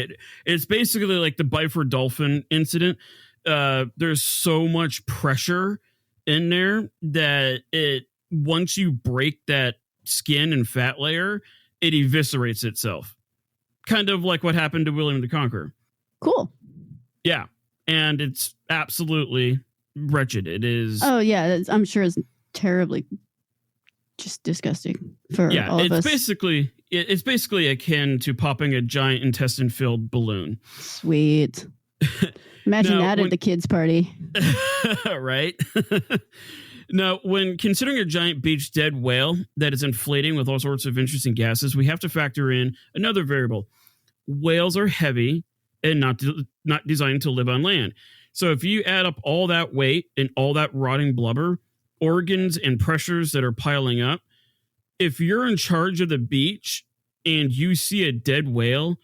It's basically like the Byford dolphin incident. There's so much pressure in there that once you break that skin and fat layer, it eviscerates itself. Kind of like what happened to William the Conqueror. Cool. Yeah. And it's absolutely wretched. It is. Oh, yeah. I'm sure it's terribly just disgusting for all of us. It's basically akin to popping a giant intestine-filled balloon. Sweet. Imagine that at the kids' party. Right? Now, when considering a giant beach dead whale that is inflating with all sorts of interesting gases, we have to factor in another variable. Whales are heavy and not designed to live on land. So if you add up all that weight and all that rotting blubber, organs and pressures that are piling up, if you're in charge of the beach and you see a dead whale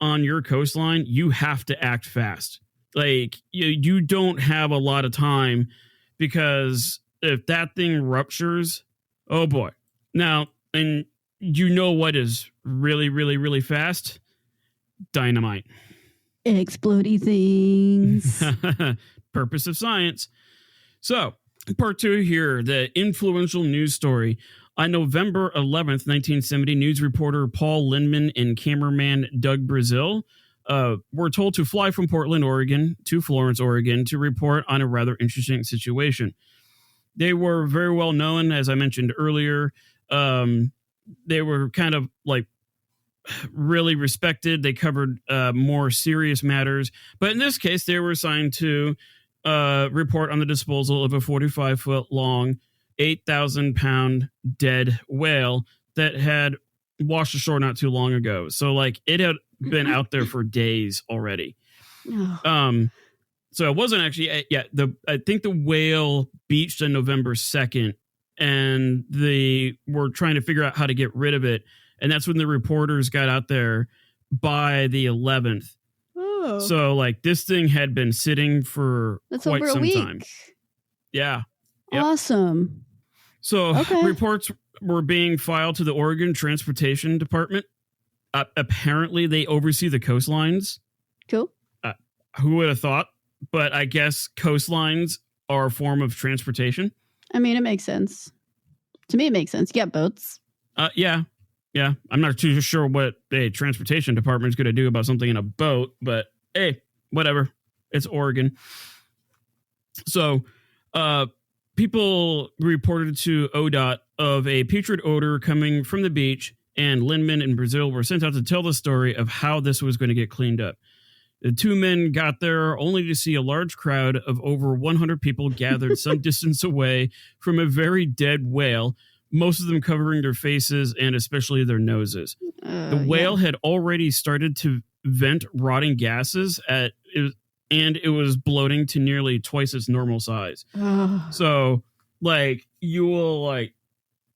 on your coastline, you have to act fast. Like, you don't have a lot of time, because if that thing ruptures, oh boy. Now, and you know what is really, really, really fast? Dynamite. Explodey things. Purpose of science. So, part 2 here, the influential news story. On November 11th, 1970, news reporter Paul Lindman and cameraman Doug Brazil were told to fly from Portland, Oregon to Florence, Oregon to report on a rather interesting situation. They were very well known, as I mentioned earlier. They were kind of like really respected. They covered more serious matters. But in this case, they were assigned to report on the disposal of a 45-foot long, 8,000-pound dead whale that had washed ashore not too long ago. So, like, it had been out there for days already. Oh. So it wasn't actually, I think the whale beached on November 2nd, and they were trying to figure out how to get rid of it. And that's when the reporters got out there by the 11th. Oh. So, like, this thing had been sitting for quite over a some week. time. Yeah. Yep. Awesome. So, reports were being filed to the Oregon Transportation Department. Apparently, they oversee the coastlines. Cool. Who would have thought? But I guess coastlines are a form of transportation. I mean, it makes sense. To me, it makes sense. You got boats. Yeah. I'm not too sure what a transportation department is going to do about something in a boat, but hey, whatever. It's Oregon. So, people reported to ODOT of a putrid odor coming from the beach, and Lindman in Brazil were sent out to tell the story of how this was going to get cleaned up. The two men got there only to see a large crowd of over 100 people gathered some distance away from a very dead whale, most of them covering their faces and especially their noses. The whale had already started to vent rotting gases and it was bloating to nearly twice its normal size. So, like, you will, like,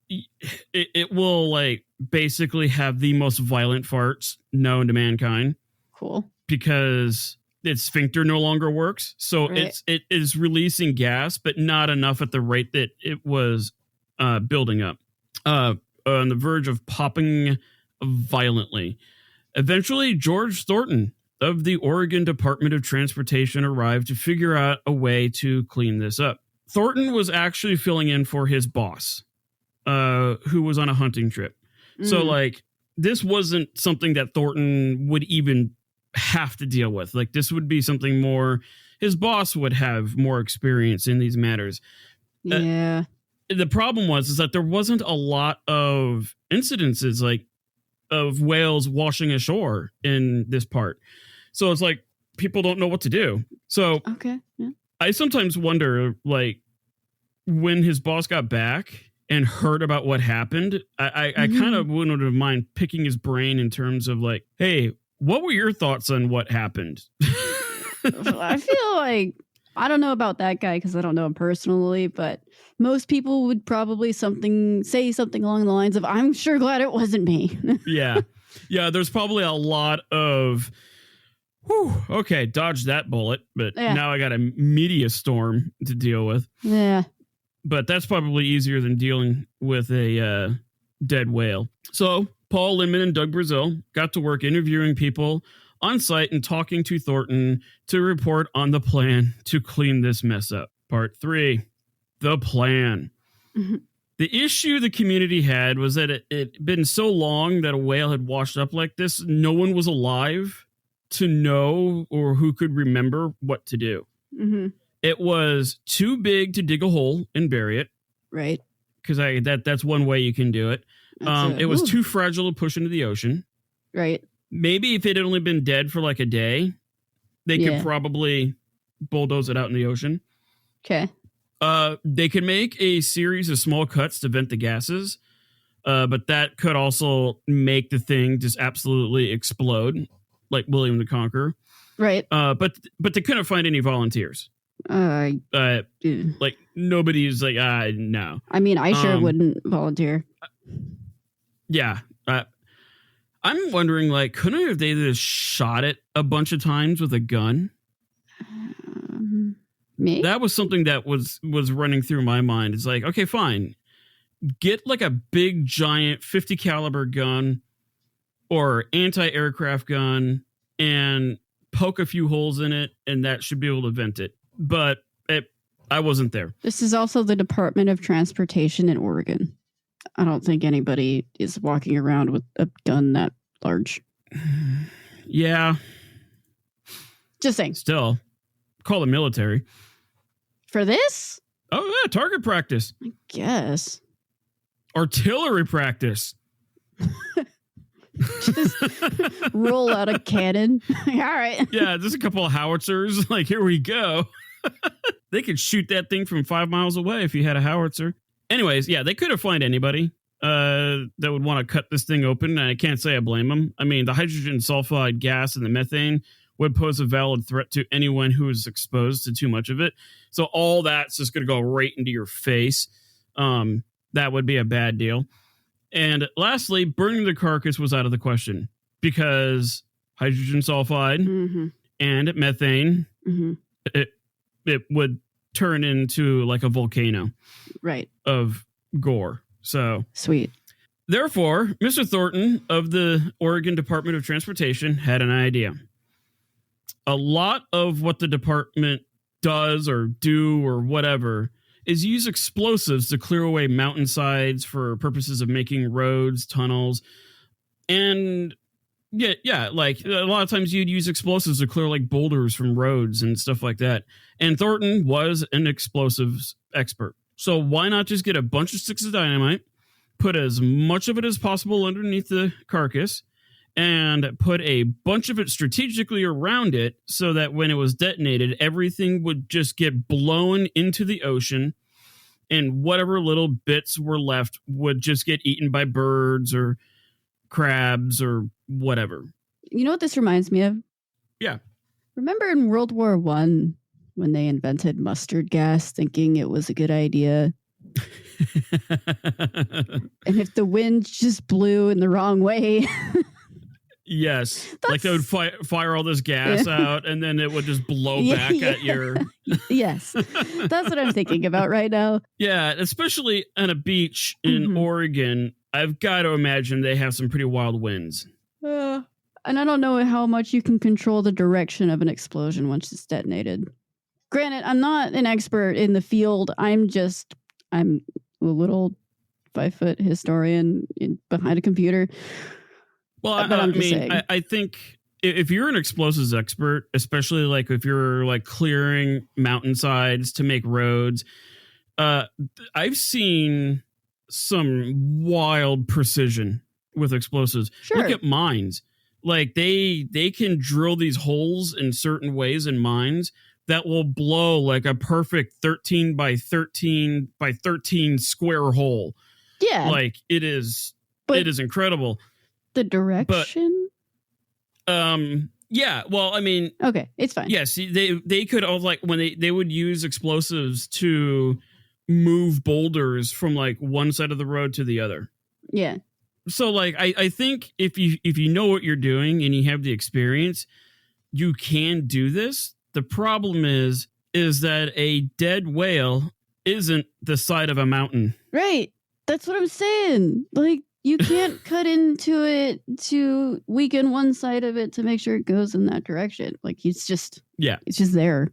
it will, like, basically have the most violent farts known to mankind. Cool. Because its sphincter no longer works. So it is releasing gas, but not enough at the rate that it was building up. On the verge of popping violently. Eventually, George Thornton of the Oregon Department of Transportation arrived to figure out a way to clean this up. Thornton was actually filling in for his boss, who was on a hunting trip. So, like, this wasn't something that Thornton would even have to deal with. Like, this would be something more his boss would have more experience in these matters. Yeah. The problem is that there wasn't a lot of incidences, like, of whales washing ashore in this part. So it's like people don't know what to do. So I sometimes wonder, like, when his boss got back and heard about what happened, I kind of wouldn't have mind picking his brain in terms of, like, hey, what were your thoughts on what happened? I feel like, I don't know about that guy because I don't know him personally, but most people would probably say something along the lines of, I'm sure glad it wasn't me. Yeah, there's probably a lot of, okay, dodge that bullet, but now I got a media storm to deal with. Yeah. But that's probably easier than dealing with a dead whale. So Paul Lindman and Doug Brazil got to work interviewing people on site and talking to Thornton to report on the plan to clean this mess up. Part 3, the plan. The issue the community had was that it had been so long that a whale had washed up like this, no one was alive to know or who could remember what to do. It was too big to dig a hole and bury it. Right. Because that's one way you can do it. It was too fragile to push into the ocean. Right. Maybe if it had only been dead for like a day, they could probably bulldoze it out in the ocean. Okay. They could make a series of small cuts to vent the gases, but that could also make the thing just absolutely explode, like William the Conqueror. Right. But they couldn't find any volunteers. Like, nobody's like, no. I mean, I sure wouldn't volunteer. Yeah. I'm wondering, like, couldn't have they just shot it a bunch of times with a gun? Me? That was something that was running through my mind. It's like, okay, fine. Get like a big, giant 50 caliber gun or anti-aircraft gun and poke a few holes in it, and that should be able to vent it. But I wasn't there. This is also the Department of Transportation in Oregon. I don't think anybody is walking around with a gun that large. Yeah. Just saying. Still, call the military. For this? Oh, yeah, target practice. I guess. Artillery practice. Just roll out a cannon. All right. Yeah, just a couple of howitzers. Like, here we go. They could shoot that thing from 5 miles away if you had a howitzer. Anyways, yeah, they could have found anybody that would want to cut this thing open. And I can't say I blame them. I mean, the hydrogen sulfide gas and the methane would pose a valid threat to anyone who is exposed to too much of it. So all that's just going to go right into your face. That would be a bad deal. And lastly, burning the carcass was out of the question. because hydrogen sulfide and methane, it would turn into like a volcano, right, of gore. So sweet. Therefore, Mr. Thornton of the Oregon Department of Transportation had an idea. A lot of what the department does or do or whatever is use explosives to clear away mountainsides for purposes of making roads, tunnels, and like a lot of times you'd use explosives to clear like boulders from roads and stuff like that. And Thornton was an explosives expert. So why not just get a bunch of sticks of dynamite, put as much of it as possible underneath the carcass, and put a bunch of it strategically around it so that when it was detonated, everything would just get blown into the ocean, and whatever little bits were left would just get eaten by birds or crabs or whatever. You know what this reminds me of? Yeah. Remember in World War I when they invented mustard gas thinking it was a good idea? And if the wind just blew in the wrong way... Yes, like they would fire all this gas out, and then it would just blow back at your... Yes, that's what I'm thinking about right now. Yeah, especially on a beach in Oregon, I've got to imagine they have some pretty wild winds. And I don't know how much you can control the direction of an explosion once it's detonated. Granted, I'm not an expert in the field. I'm a little 5-foot historian behind a computer. Well, I think if you're an explosives expert, especially like if you're like clearing mountainsides to make roads, I've seen some wild precision with explosives. Sure. Look at mines. Like they can drill these holes in certain ways in mines that will blow like a perfect 13 by 13 by 13 square hole. Yeah. Like it is incredible. The direction? Yeah, well, I mean... Okay, it's fine. Yes, they could all, like, when they would use explosives to move boulders from, like, one side of the road to the other. Yeah. So, like, I think if you know what you're doing and you have the experience, you can do this. The problem is that a dead whale isn't the side of a mountain. Right. That's what I'm saying. Like, you can't cut into it to weaken one side of it to make sure it goes in that direction. Like it's just there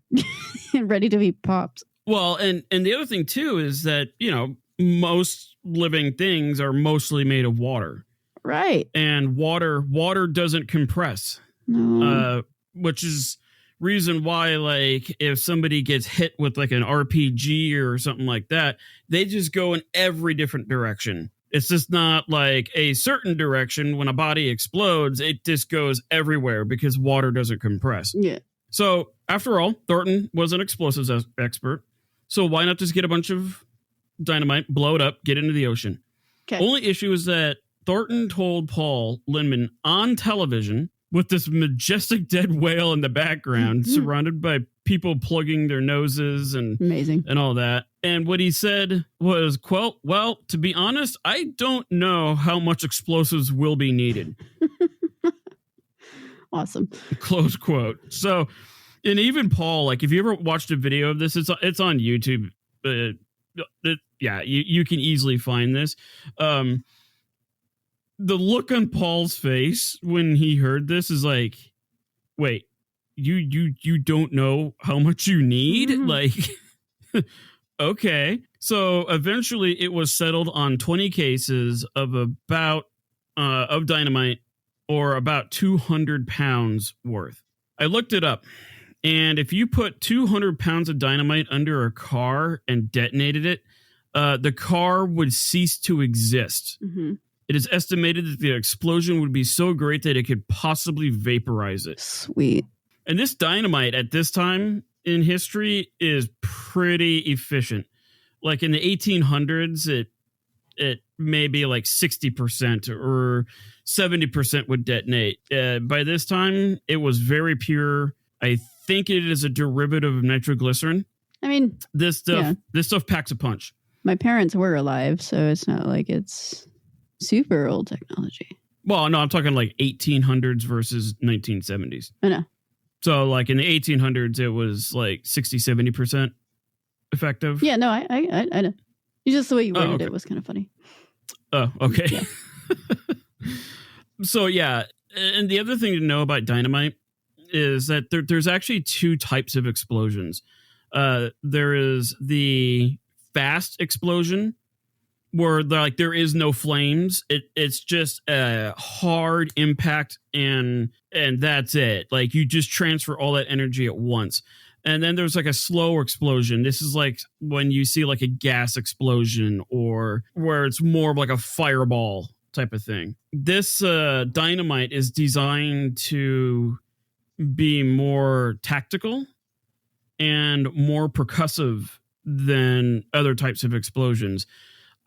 and ready to be popped. Well, and the other thing too is that, you know, most living things are mostly made of water. Right. And water doesn't compress. No. Which is reason why, like, if somebody gets hit with like an RPG or something like that, they just go in every different direction. It's just not like a certain direction. When a body explodes, it just goes everywhere because water doesn't compress. Yeah. So after all, Thornton was an explosives expert. So why not just get a bunch of dynamite, blow it up, get into the ocean? Okay. Only issue is that Thornton told Paul Lindman on television with this majestic dead whale in the background, surrounded by people plugging their noses and amazing and all that. And what he said was, quote, well, to be honest, I don't know how much explosives will be needed. Awesome. Close quote. So, and even Paul, like if you ever watched a video of this, it's on YouTube. You can easily find this. The look on Paul's face when he heard this is like, wait, you don't know how much you need? Like, okay. So eventually it was settled on 20 cases of of dynamite, or about 200 pounds worth. I looked it up, and if you put 200 pounds of dynamite under a car and detonated it, the car would cease to exist. It is estimated that the explosion would be so great that it could possibly vaporize it. Sweet. And this dynamite at this time in history is pretty efficient. Like in the 1800s, it may be like 60% or 70% would detonate. By this time, it was very pure. I think it is a derivative of nitroglycerin. I mean, this stuff packs a punch. My parents were alive, so it's not like it's super old technology. Well, no, I'm talking like 1800s versus 1970s. I know. So like in the 1800s, it was like 60-70% effective. Yeah, no, I know. Just the way you worded okay. it was kind of funny. Oh, okay. Yeah. So yeah, and the other thing to know about dynamite is that there's actually two types of explosions. There is the fast explosion, where there is no flames. It's just a hard impact and that's it. Like you just transfer all that energy at once. And then there's like a slow explosion. This is like when you see like a gas explosion or where it's more of like a fireball type of thing. This dynamite is designed to be more tactical and more percussive than other types of explosions.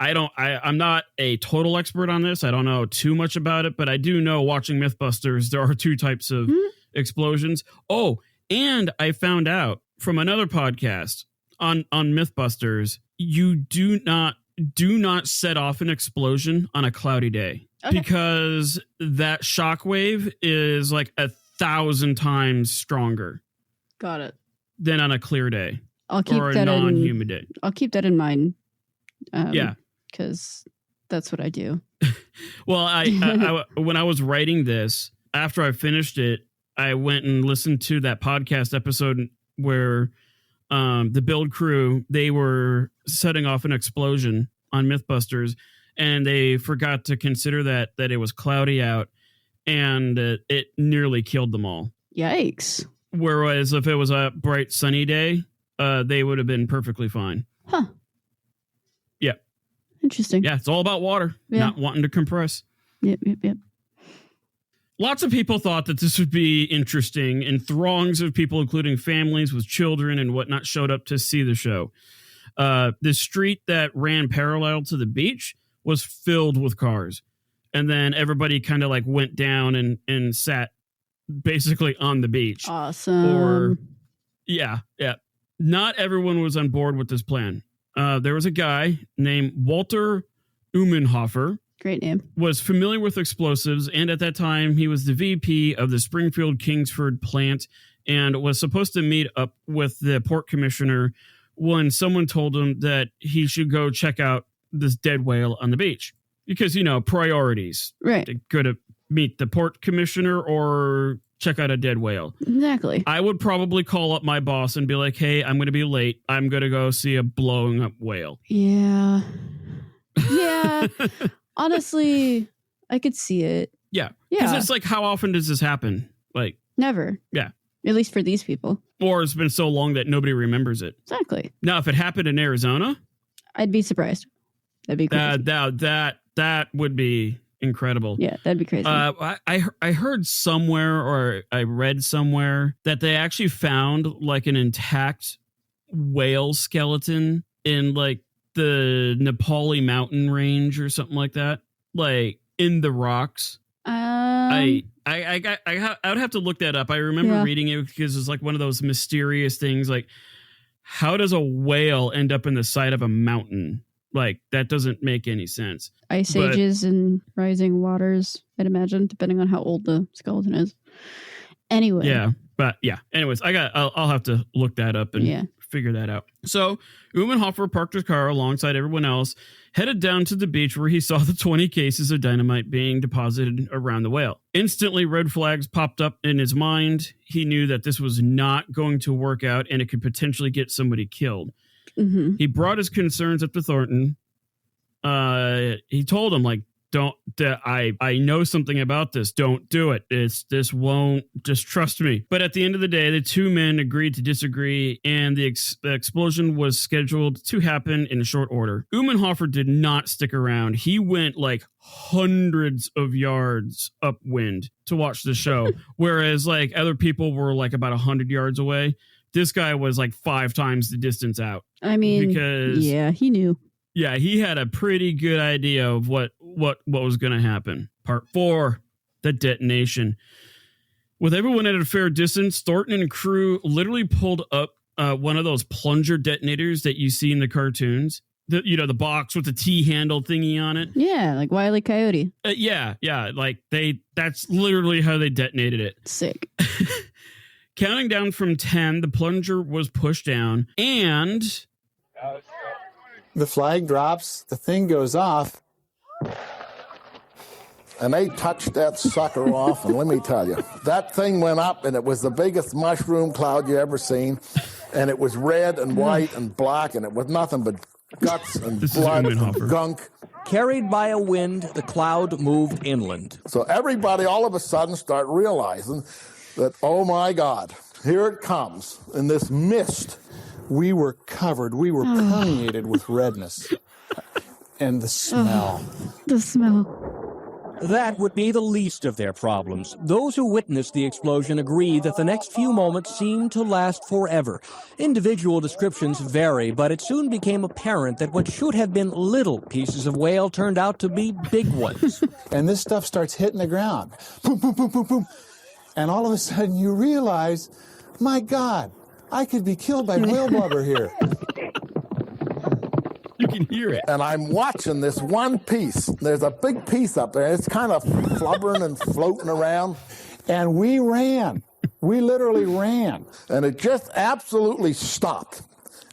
I'm not a total expert on this. I don't know too much about it, but I do know, watching Mythbusters, there are two types of explosions. Oh, and I found out from another podcast on Mythbusters, you do not set off an explosion on a cloudy day, because that shockwave is like 1,000 times stronger. Got it. Than on a clear day. I'll keep or that a non-humid day. I'll keep that in mind. Yeah. Because that's what I do. Well, I when I was writing this, after I finished it, I went and listened to that podcast episode where the build crew, they were setting off an explosion on Mythbusters, and they forgot to consider that it was cloudy out, and it nearly killed them all. Yikes. Whereas if it was a bright sunny day, they would have been perfectly fine. Huh. Yeah. Interesting. Yeah, it's all about water, not wanting to compress. Yep. Lots of people thought that this would be interesting, and throngs of people, including families with children and whatnot, showed up to see the show. The street that ran parallel to the beach was filled with cars. And then everybody kind of like went down and sat basically on the beach. Awesome. Yeah. Not everyone was on board with this plan. There was a guy named Walter Umenhofer. Great name. Was familiar with explosives, and at that time he was the VP of the Springfield Kingsford plant and was supposed to meet up with the port commissioner when someone told him that he should go check out this dead whale on the beach. Because, priorities. Right. To go to meet the port commissioner or check out a dead whale. Exactly. I would probably call up my boss and be like, hey, I'm going to be late. I'm going to go see a blowing up whale. Yeah. Yeah. Honestly, I could see it. Yeah. Because it's like, how often does this happen? Like, never. Yeah. At least for these people. Or it's been so long that nobody remembers it. Exactly. Now, if it happened in Arizona, I'd be surprised. That'd be crazy. That would be incredible. Yeah, that'd be crazy. I heard somewhere, or I read somewhere, that they actually found like an intact whale skeleton in like the Nepali mountain range or something like that, like in the rocks. I would have to look that up. I remember reading it because it's like one of those mysterious things. Like, how does a whale end up in the side of a mountain? Like, that doesn't make any sense. Ice ages and rising waters, I'd imagine, depending on how old the skeleton is. Anyway. Yeah. But yeah. Anyways, I'll have to look that up and figure that out. So Umenhofer parked his car alongside everyone else, headed down to the beach where he saw the 20 cases of dynamite being deposited around the whale. Instantly, red flags popped up in his mind. He knew that this was not going to work out and it could potentially get somebody killed. Mm-hmm. He brought his concerns up to Thornton. He told him, like, I know something about this. Don't do it. This won't, just trust me. But at the end of the day, the two men agreed to disagree, and the explosion was scheduled to happen in short order. Umenhofer did not stick around. He went like hundreds of yards upwind to watch the show, whereas like other people were like about 100 yards away. This guy was like 5 times the distance out. I mean, because he knew. Yeah, he had a pretty good idea of what was going to happen. Part 4, the detonation. With everyone at a fair distance, Thornton and crew literally pulled up one of those plunger detonators that you see in the cartoons. the box with the T handle thingy on it. Yeah, like Wile E. Coyote. Yeah. Like that's literally how they detonated it. Sick. Counting down from 10, the plunger was pushed down, and the flag drops, the thing goes off, and they touched that sucker off, and let me tell you, that thing went up, and it was the biggest mushroom cloud you ever seen, and it was red and white and black, and it was nothing but guts and blood and gunk. Carried by a wind, the cloud moved inland. So everybody all of a sudden start realizing that, oh my God, here it comes in this mist. We were covered, we were permeated with redness. And the smell. The smell. That would be the least of their problems. Those who witnessed the explosion agree that the next few moments seemed to last forever. Individual descriptions vary, but it soon became apparent that what should have been little pieces of whale turned out to be big ones. And this stuff starts hitting the ground. Boom, boom, boom, boom, boom. And all of a sudden you realize, my God, I could be killed by whale blubber here. You can hear it. And I'm watching this one piece. There's a big piece up there. It's kind of flubbering and floating around. And we ran. We literally ran. And it just absolutely stopped.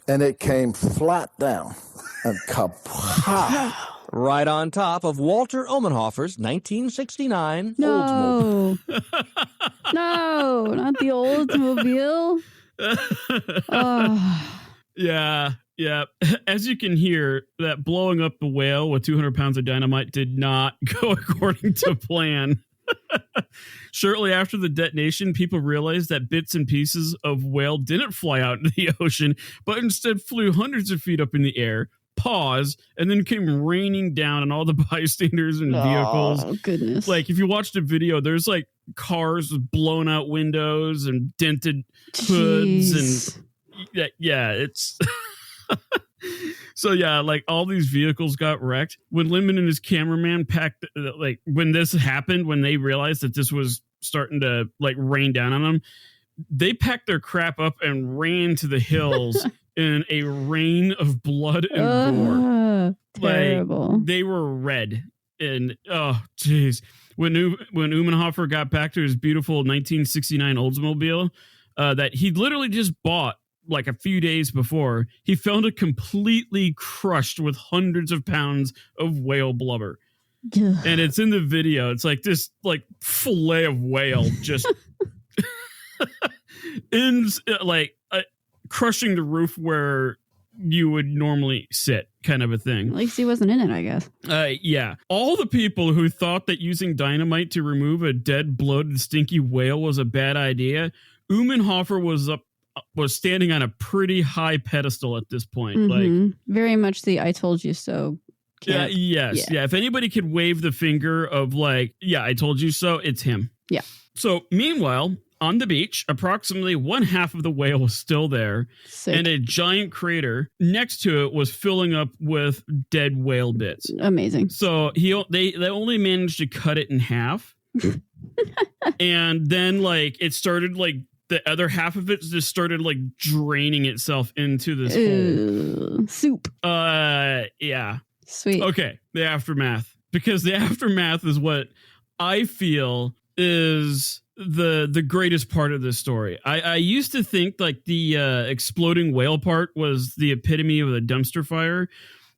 And it came flat down. And kapow! Right on top of Walter Omenhofer's 1969 No. Oldsmobile. No, not the Oldsmobile. Oh. Yeah. As you can hear, that blowing up the whale with 200 pounds of dynamite did not go according to plan. Shortly after the detonation, people realized that bits and pieces of whale didn't fly out into the ocean, but instead flew hundreds of feet up in the air, paused, and then came raining down on all the bystanders and vehicles. Oh, goodness. Like, if you watch the video, there's like cars with blown out windows and dented hoods. Jeez. And yeah, it's... So yeah, like all these vehicles got wrecked. When Lemon and his cameraman packed, like when this happened, when they realized that this was starting to like rain down on them, they packed their crap up and ran to the hills in a rain of blood and gore. Terrible. Like, they were red. And oh geez, when Umenhofer got back to his beautiful 1969 Oldsmobile that he literally just bought like a few days before, he found it completely crushed with hundreds of pounds of whale blubber. And it's in the video. It's like this like fillet of whale just ends like crushing the roof where you would normally sit, kind of a thing. At least he wasn't in it, I guess. Yeah. All the people who thought that using dynamite to remove a dead, bloated, stinky whale was a bad idea, Umenhofer was standing on a pretty high pedestal at this point. Mm-hmm. Like, very much the "I told you so." Yeah. If anybody could wave the finger of like, yeah, I told you so, it's him. Yeah. So meanwhile, on the beach, approximately one half of the whale was still there. Sick. And a giant crater next to it was filling up with dead whale bits. Amazing. So they only managed to cut it in half. And then like it started like the other half of it just started like draining itself into this hole. Soup. Yeah. Sweet. Okay. The aftermath. Because the aftermath is what I feel is the greatest part of this story. I used to think like the exploding whale part was the epitome of a dumpster fire,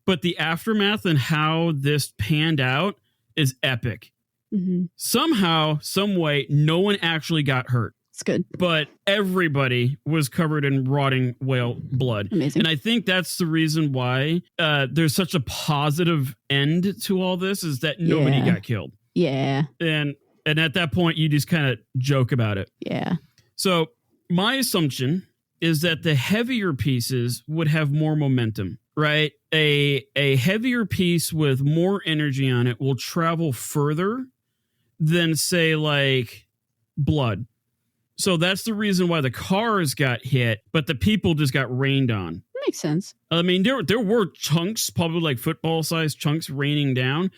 but the aftermath and how this panned out is epic. Mm-hmm. Somehow, some way, no one actually got hurt. It's good. But everybody was covered in rotting whale blood. Amazing. And I think that's the reason why there's such a positive end to all this, is that nobody got killed. Yeah. And at that point, you just kind of joke about it. Yeah. So my assumption is that the heavier pieces would have more momentum, right? A heavier piece with more energy on it will travel further than, say, like blood. So that's the reason why the cars got hit, but the people just got rained on. Makes sense. I mean, there were chunks, probably like football-sized chunks raining down,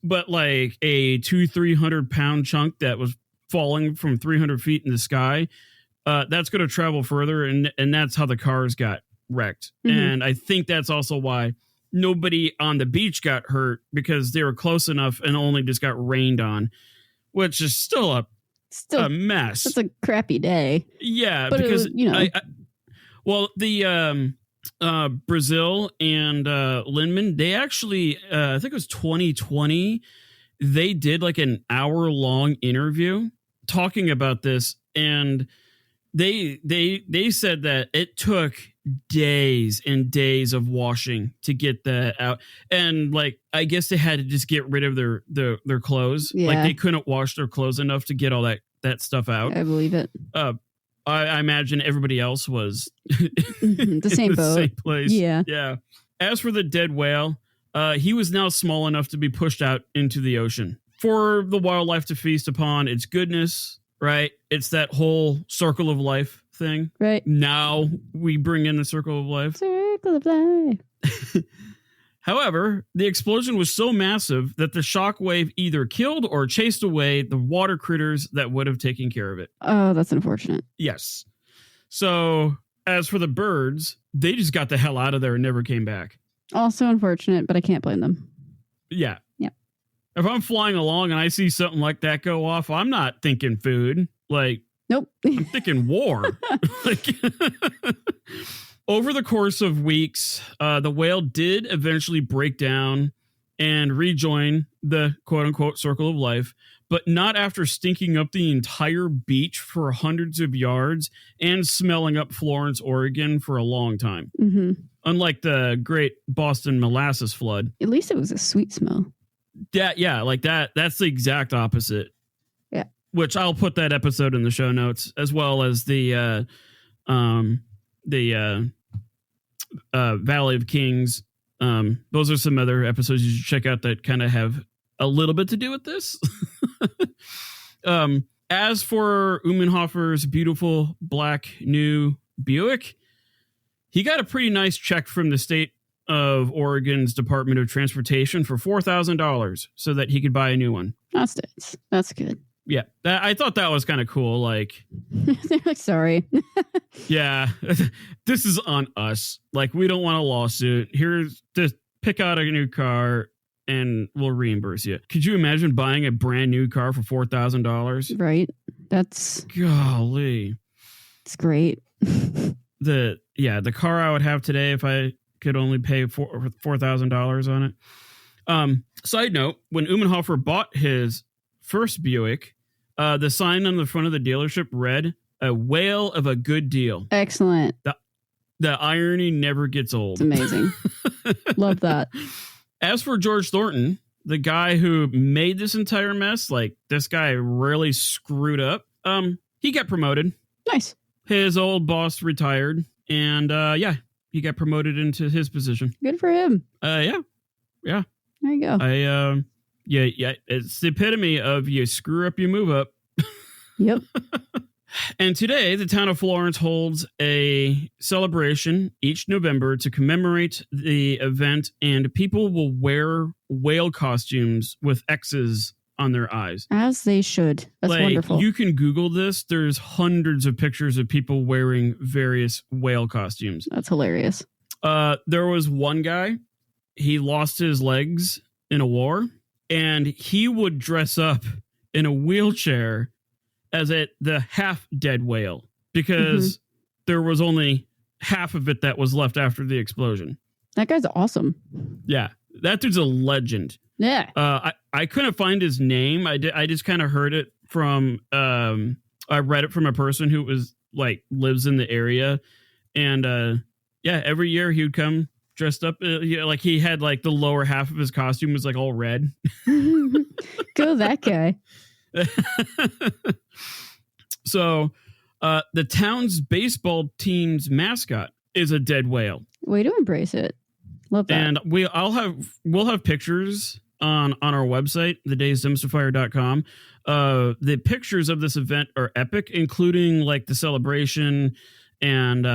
but like a 200-300 pound chunk that was falling from 300 feet in the sky, that's going to travel further, and that's how the cars got wrecked. Mm-hmm. And I think that's also why nobody on the beach got hurt because they were close enough and only just got rained on, which is still a mess. It's a crappy day. Yeah, but because the Brazil and Lindman, they actually, I think it was 2020, they did like an hour-long interview talking about this, and they said that it took days and days of washing to get that out, and like I guess they had to just get rid of their clothes. Yeah. Like they couldn't wash their clothes enough to get all that stuff out. I believe it. I imagine everybody else was the same in the boat. same place. Yeah. As for the dead whale, he was now small enough to be pushed out into the ocean for the wildlife to feast upon its goodness. Right, it's that whole circle of life thing. Right. Now we bring in the circle of life. Circle of life. However, the explosion was so massive that the shockwave either killed or chased away the water critters that would have taken care of it. Oh, that's unfortunate. Yes. So, as for the birds, they just got the hell out of there and never came back. Also unfortunate, but I can't blame them. Yeah. Yeah. If I'm flying along and I see something like that go off, I'm not thinking food. Like, nope. I'm thinking war. Like, over the course of weeks, the whale did eventually break down and rejoin the quote unquote circle of life, but not after stinking up the entire beach for hundreds of yards and smelling up Florence, Oregon for a long time. Mm-hmm. Unlike the great Boston molasses flood. At least it was a sweet smell. Yeah, like that. That's the exact opposite. Yeah. Which I'll put that episode in the show notes, as well as the Valley of Kings. Those are some other episodes you should check out that kind of have a little bit to do with this. As for Umenhofer's beautiful black new Buick, he got a pretty nice check from the state of Oregon's Department of Transportation for $4,000 so that he could buy a new one. That's good. Yeah, I thought that was kind of cool. Like, they're like, sorry. Yeah, this is on us. Like, we don't want a lawsuit. Here's just pick out a new car and we'll reimburse you. Could you imagine buying a brand new car for $4,000? Right. That's golly. It's great. The car I would have today if I could only pay $4,000 on it. Side note, when Umenhofer bought his first Buick, the sign on the front of the dealership read, "A whale of a good deal." Excellent. The irony never gets old. It's amazing. Love that. As for George Thornton, the guy who made this entire mess, like this guy really screwed up. He got promoted. Nice. His old boss retired, and he got promoted into his position. Good for him. Yeah. There you go. It's the epitome of you screw up, you move up. Yep. And today, the town of Florence holds a celebration each November to commemorate the event, and people will wear whale costumes with X's on their eyes. As they should. That's wonderful. You can Google this. There's hundreds of pictures of people wearing various whale costumes. That's hilarious. There was one guy, he lost his legs in a war, and he would dress up in a wheelchair as the half dead whale because there was only half of it that was left after the explosion. That guy's awesome. Yeah, that dude's a legend. Yeah. I couldn't find his name. I just kind of heard it from I read it from a person who was like lives in the area, and every year he would come dressed up like he had like the lower half of his costume was like all red. Go that guy. So the town's baseball team's mascot is a dead whale. Way to embrace it. Love that. And we'll have pictures on our website, thedaysdumpsterfire.com. The pictures of this event are epic, including like the celebration and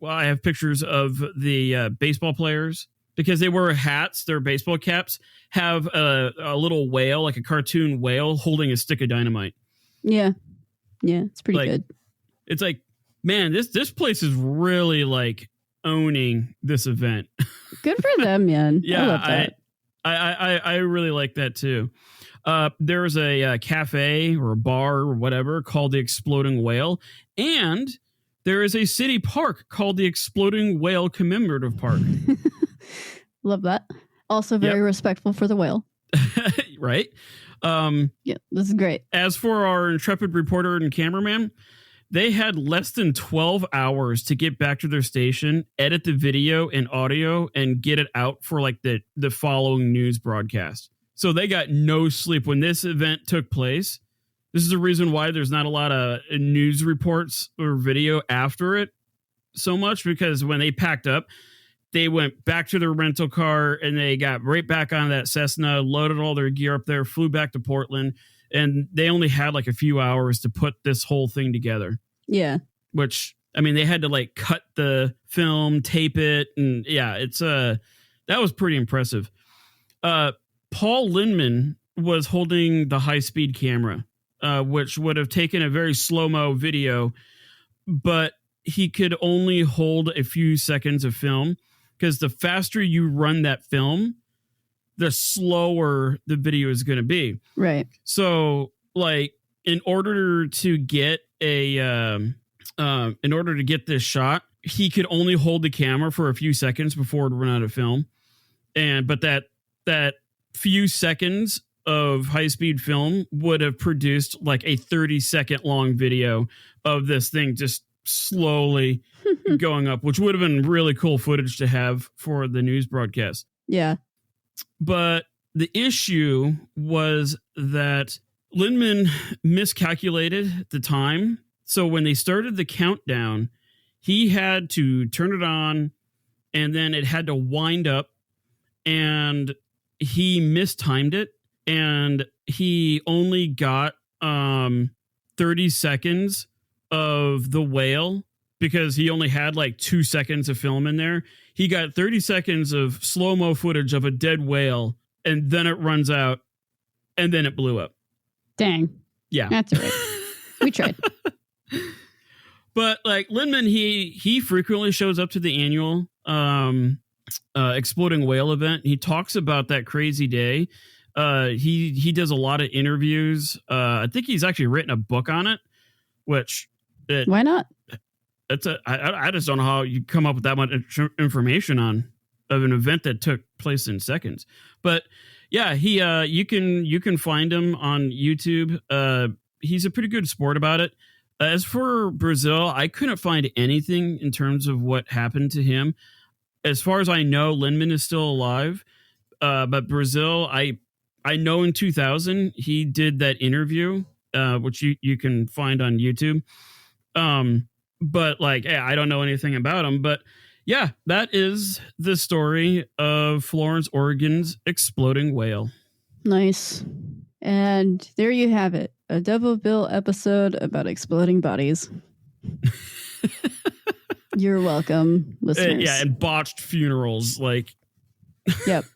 I have pictures of the baseball players because they wear hats. Their baseball caps have a little whale, like a cartoon whale, holding a stick of dynamite. Yeah, it's pretty good. It's like, man, this place is really like owning this event. Good for them, man. Yeah, I love that. I really like that too. There's a cafe or a bar or whatever called the Exploding Whale, and there is a city park called the Exploding Whale Commemorative Park. Love that. Also very respectful for the whale. Right? Yeah, this is great. As for our intrepid reporter and cameraman, they had less than 12 hours to get back to their station, edit the video and audio, and get it out for like the following news broadcast. So they got no sleep when this event took place. This is the reason why there's not a lot of news reports or video after it so much, because when they packed up, they went back to their rental car and they got right back on that Cessna, loaded all their gear up there, flew back to Portland, and they only had like a few hours to put this whole thing together. Yeah. Which, I mean, they had to like cut the film, tape it, and yeah, it's that was pretty impressive. Paul Lindman was holding the high-speed camera, which would have taken a very slow-mo video, but he could only hold a few seconds of film, because the faster you run that film, the slower the video is going to be. Right. So, like, in order to get this shot, he could only hold the camera for a few seconds before it would run out of film. But that few seconds of high-speed film would have produced like a 30-second long video of this thing just slowly going up, which would have been really cool footage to have for the news broadcast. Yeah. But the issue was that Lindman miscalculated the time. So when they started the countdown, he had to turn it on and then it had to wind up, and he mistimed it, and he only got 30 seconds of the whale because he only had like 2 seconds of film in there. He got 30 seconds of slow-mo footage of a dead whale, and then it runs out, and then it blew up. Dang. Yeah. That's all right. We tried. But like Lindman, he frequently shows up to the annual Exploding Whale event. He talks about that crazy day. He does a lot of interviews. I think he's actually written a book on it, which why not? I just don't know how you come up with that much information on of an event that took place in seconds. But yeah, you can find him on YouTube. He's a pretty good sport about it. As for Brazil, I couldn't find anything in terms of what happened to him. As far as I know, Lindman is still alive. But Brazil, I know in 2000 he did that interview, which you can find on YouTube. But like, I don't know anything about him. But yeah, that is the story of Florence, Oregon's exploding whale. Nice. And there you have it. A double bill episode about exploding bodies. You're welcome, listeners. Yeah, and botched funerals. Like, yep.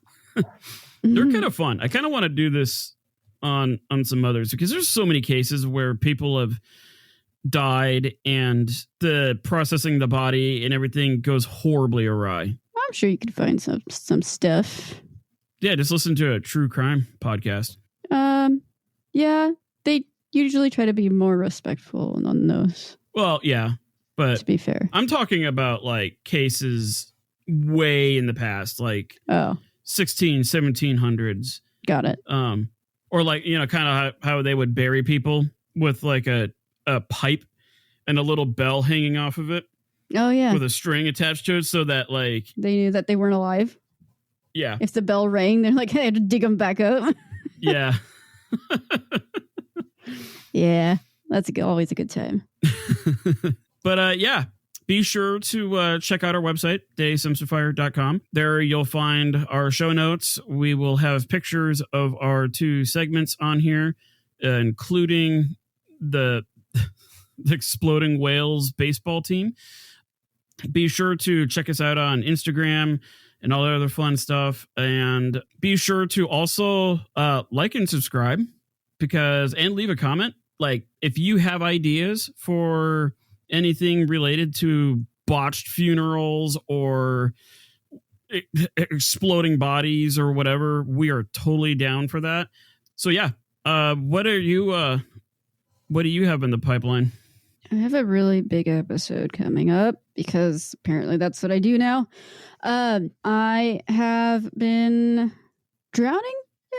They're kind of fun. I kind of want to do this on some others, because there's so many cases where people have died and the processing the body and everything goes horribly awry. I'm sure you could find some stuff. Yeah, just listen to a true crime podcast. Yeah, they usually try to be more respectful on those. Well, yeah, but to be fair, I'm talking about like cases way in the past, like 1700s. Got it. Or like, kind of how they would bury people with like a pipe and a little bell hanging off of it. Oh yeah, with a string attached to it, so that like they knew that they weren't alive. Yeah. If the bell rang, they're like, hey, I had to dig them back up. Yeah. Yeah, that's always a good time. But yeah, be sure to check out our website, daysimsonfire.com. There you'll find our show notes. We will have pictures of our 2 segments on here, including the Exploding Whales baseball team. Be sure to check us out on Instagram and all the other fun stuff. And be sure to also like and subscribe, and leave a comment. Like, if you have ideas for anything related to botched funerals or exploding bodies or whatever, we are totally down for that. So yeah, what do you have in the pipeline? I have a really big episode coming up because apparently that's what I do now. I have been drowning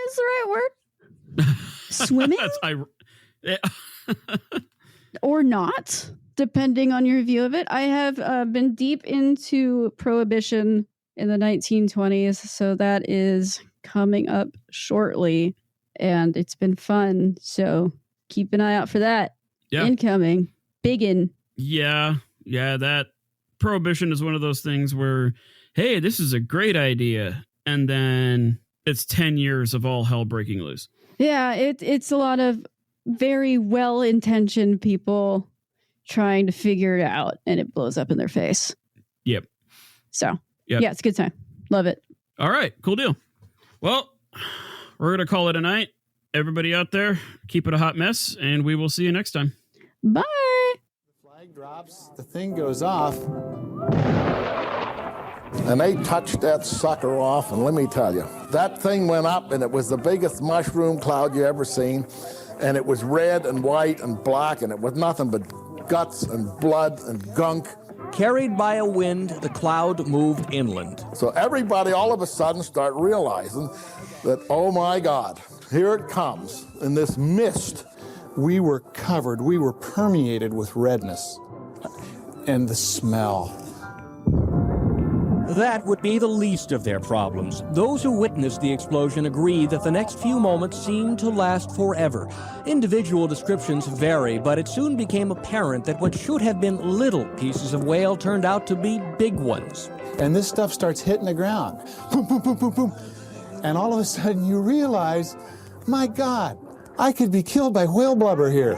is the right word. Swimming or not, depending on your view of it. I have been deep into Prohibition in the 1920s, so that is coming up shortly, and it's been fun. So keep an eye out for that. Yeah. Incoming. Biggin. Yeah, that Prohibition is one of those things where, hey, this is a great idea, and then it's 10 years of all hell breaking loose. Yeah, it's a lot of very well-intentioned people trying to figure it out, and it blows up in their face. Yep. So, yep. Yeah, it's a good time. Love it. All right, cool deal. Well, we're going to call it a night. Everybody out there, keep it a hot mess, and we will see you next time. Bye. The flag drops, the thing goes off. And they touched that sucker off, and let me tell you, that thing went up, and it was the biggest mushroom cloud you ever seen, and it was red and white and black, and it was nothing but guts and blood and gunk. Carried by a wind, the cloud moved inland. So everybody all of a sudden start realizing that, oh my God, here it comes in this mist. We were covered, we were permeated with redness. And the smell. That would be the least of their problems. Those who witnessed the explosion agree that the next few moments seemed to last forever. Individual descriptions vary, but it soon became apparent that what should have been little pieces of whale turned out to be big ones. And this stuff starts hitting the ground. Boom, boom, boom, boom, boom. And all of a sudden you realize, my God, I could be killed by whale blubber here.